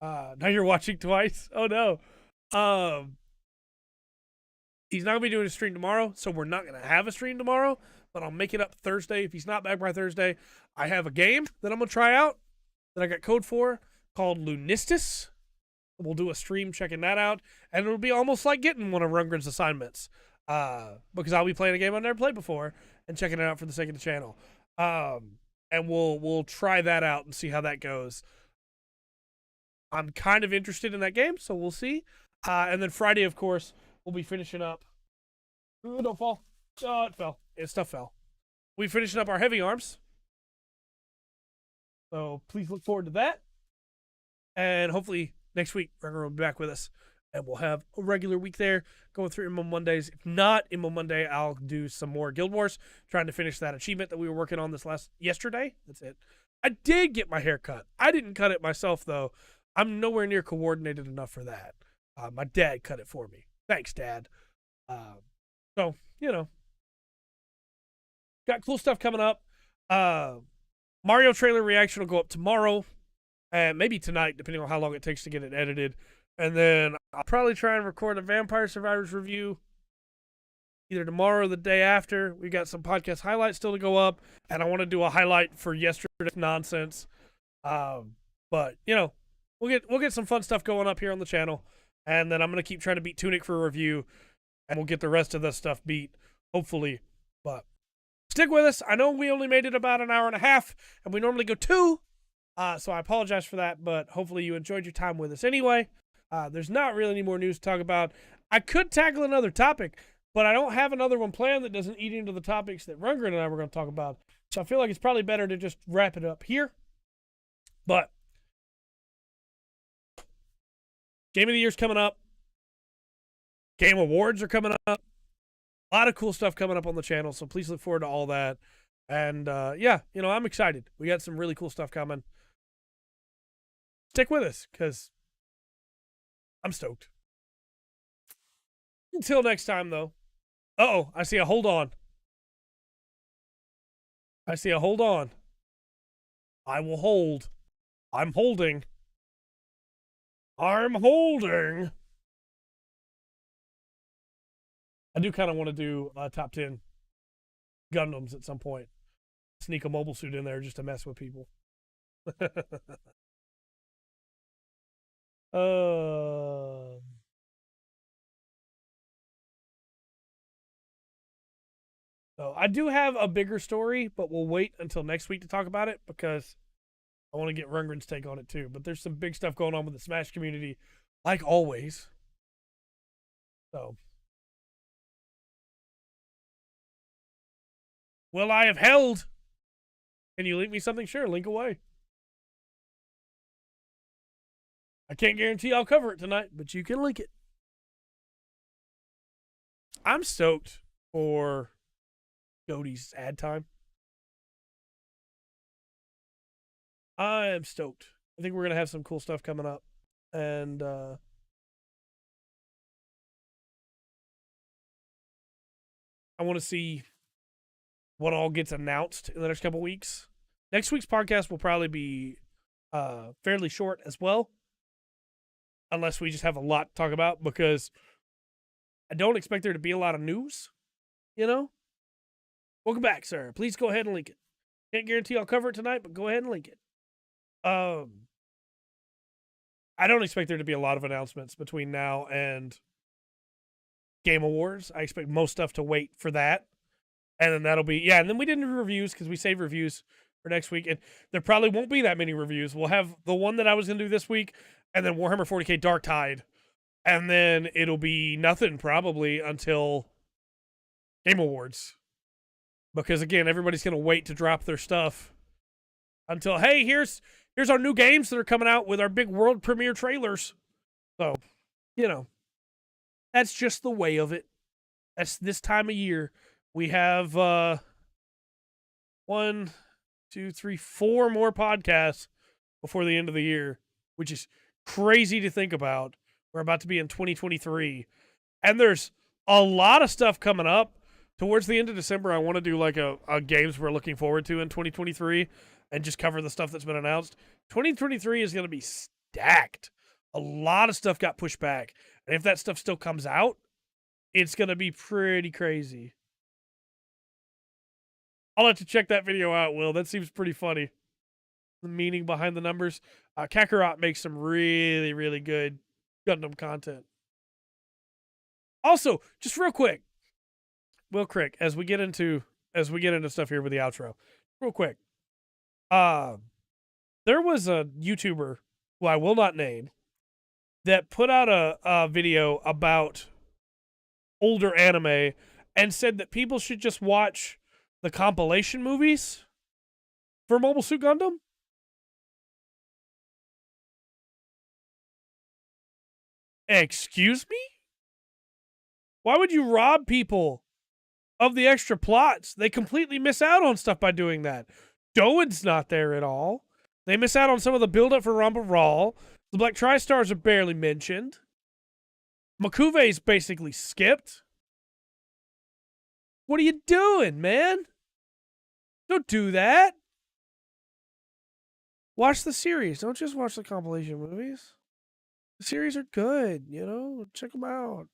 Now you're watching twice. Oh, no. He's not going to be doing a stream tomorrow, so we're not going to have a stream tomorrow, but I'll make it up Thursday. If he's not back by Thursday, I have a game that I'm going to try out that I got code for called Lunistis. We'll do a stream checking that out, and it'll be almost like getting one of Rundgren's assignments because I'll be playing a game I've never played before and checking it out for the sake of the channel. And we'll try that out and see how that goes. I'm kind of interested in that game, so we'll see. And then Friday, of course, we'll be finishing up. Ooh, don't fall. Oh, it fell. Stuff fell. We'll be finishing up our heavy arms. So please look forward to that. And hopefully next week, Runger will be back with us. And we'll have a regular week there going through Immo Mondays. If not Immo Monday, I'll do some more Guild Wars, trying to finish that achievement that we were working on yesterday. That's it. I did get my hair cut. I didn't cut it myself, though. I'm nowhere near coordinated enough for that. My dad cut it for me. Thanks, Dad. So, you know. Got cool stuff coming up. Mario trailer reaction will go up tomorrow. And maybe tonight, depending on how long it takes to get it edited. And then I'll probably try and record a Vampire Survivors review either tomorrow or the day after. We got some podcast highlights still to go up, and I want to do a highlight for yesterday's nonsense. But we'll get some fun stuff going up here on the channel, and then I'm gonna keep trying to beat Tunic for a review, and we'll get the rest of this stuff beat, hopefully. But stick with us. I know we only made it about an hour and a half, and we normally go 2. So I apologize for that, but hopefully you enjoyed your time with us anyway. There's not really any more news to talk about. I could tackle another topic, but I don't have another one planned that doesn't eat into the topics that Rundgren and I were going to talk about. So I feel like it's probably better to just wrap it up here. But Game of the Year's coming up. Game Awards are coming up. A lot of cool stuff coming up on the channel, so please look forward to all that. And yeah, I'm excited. We got some really cool stuff coming. Stick with us, because I'm stoked. Until next time, though. Uh-oh, I see a hold on. I see a hold on. I will hold. I'm holding. I'm holding. I do kind of want to do top 10 Gundams at some point. Sneak a mobile suit in there just to mess with people. So I do have a bigger story, but we'll wait until next week to talk about it because I want to get Rundgren's take on it too. But there's some big stuff going on with the Smash community, like always. So, will I have held? Can you link me something? Sure, link away. I can't guarantee I'll cover it tonight, but you can link it. I'm stoked for Cody's ad time. I am stoked. I think we're going to have some cool stuff coming up. And I want to see what all gets announced in the next couple weeks. Next week's podcast will probably be fairly short as well, unless we just have a lot to talk about, because I don't expect there to be a lot of news, Welcome back, sir. Please go ahead and link it. Can't guarantee I'll cover it tonight, but go ahead and link it. I don't expect there to be a lot of announcements between now and Game Awards. I expect most stuff to wait for that. And then that'll be, and then we didn't do reviews because we saved reviews for next week. And there probably won't be that many reviews. We'll have the one that I was going to do this week, and then Warhammer 40k Dark Tide. And then it'll be nothing probably until Game Awards. Because, again, everybody's going to wait to drop their stuff until, hey, here's our new games that are coming out with our big world premiere trailers. So, that's just the way of it. That's this time of year. We have 4 more podcasts before the end of the year, which is crazy to think about. We're about to be in 2023. And there's a lot of stuff coming up. Towards the end of December, I want to do like a games we're looking forward to in 2023 and just cover the stuff that's been announced. 2023 is going to be stacked. A lot of stuff got pushed back. And if that stuff still comes out, it's going to be pretty crazy. I'll let you check that video out, Will. That seems pretty funny. The meaning behind the numbers. Kakarot makes some really, really good Gundam content. Also, just real quick, Will Crick, as we get into stuff here with the outro, real quick. There was a YouTuber who I will not name that put out a video about older anime and said that people should just watch the compilation movies for Mobile Suit Gundam. Excuse me? Why would you rob people of the extra plots? They completely miss out on stuff by doing that. Doan's not there at all. They miss out on some of the build-up for Ramba Raw. The Black Tri-Stars are barely mentioned. Makuve's basically skipped. What are you doing, man? Don't do that. Watch the series. Don't just watch the compilation movies. The series are good, Check them out.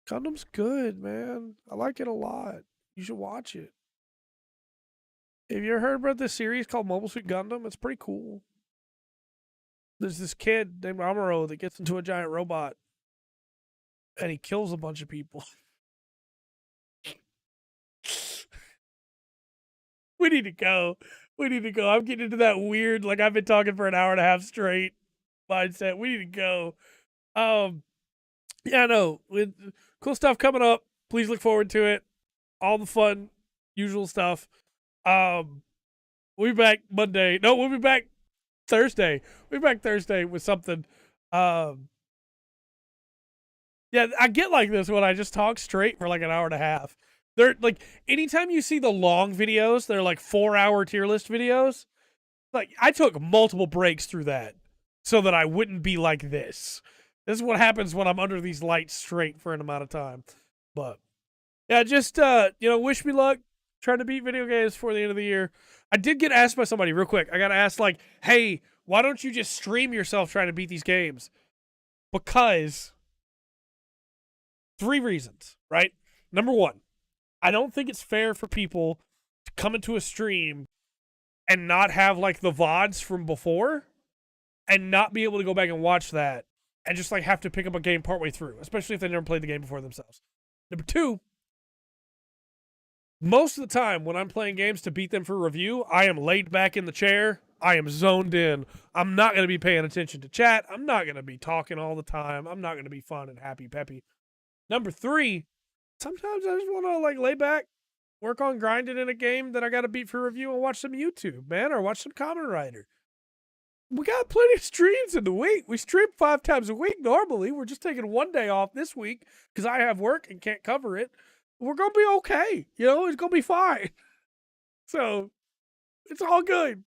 Gundam's good, man. I like it a lot. You should watch it. Have you ever heard about this series called Mobile Suit Gundam? It's pretty cool. There's this kid named Amuro that gets into a giant robot and he kills a bunch of people. We need to go. We need to go. I'm getting into that weird, like I've been talking for an hour and a half straight mindset. We need to go. Yeah, no, with cool stuff coming up. Please look forward to it. All the fun, usual stuff. We'll be back Monday. No, we'll be back Thursday. We'll be back Thursday with something. Yeah, I get like this when I just talk straight for like an hour and a half. They're like, anytime you see the long videos, they're like 4-hour tier list videos. Like, I took multiple breaks through that so that I wouldn't be like this. This is what happens when I'm under these lights straight for an amount of time. But yeah, just wish me luck trying to beat video games before the end of the year. I did get asked by somebody real quick. I got asked like, hey, why don't you just stream yourself trying to beat these games? Because 3 reasons, right? Number 1, I don't think it's fair for people to come into a stream and not have like the VODs from before and not be able to go back and watch that and just like have to pick up a game partway through, especially if they never played the game before themselves. Number 2, most of the time when I'm playing games to beat them for review, I am laid back in the chair. I am zoned in. I'm not going to be paying attention to chat. I'm not going to be talking all the time. I'm not going to be fun and happy peppy. Number 3, sometimes I just want to like lay back, work on grinding in a game that I got to beat for review and watch some YouTube, man, or watch some Kamen Rider. We got plenty of streams in the week. We stream 5 times a week normally. We're just taking 1 day off this week because I have work and can't cover it. We're going to be okay. It's going to be fine. So, it's all good.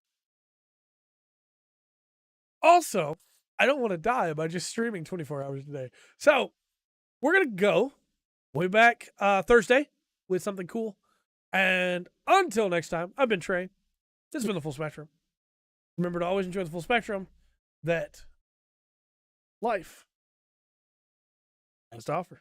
Also, I don't want to die by just streaming 24 hours a day. So, we're going to go. We'll be back Thursday with something cool. And until next time, I've been Trey. This has been the Full Spectrum. Remember to always enjoy the full spectrum that life has to offer.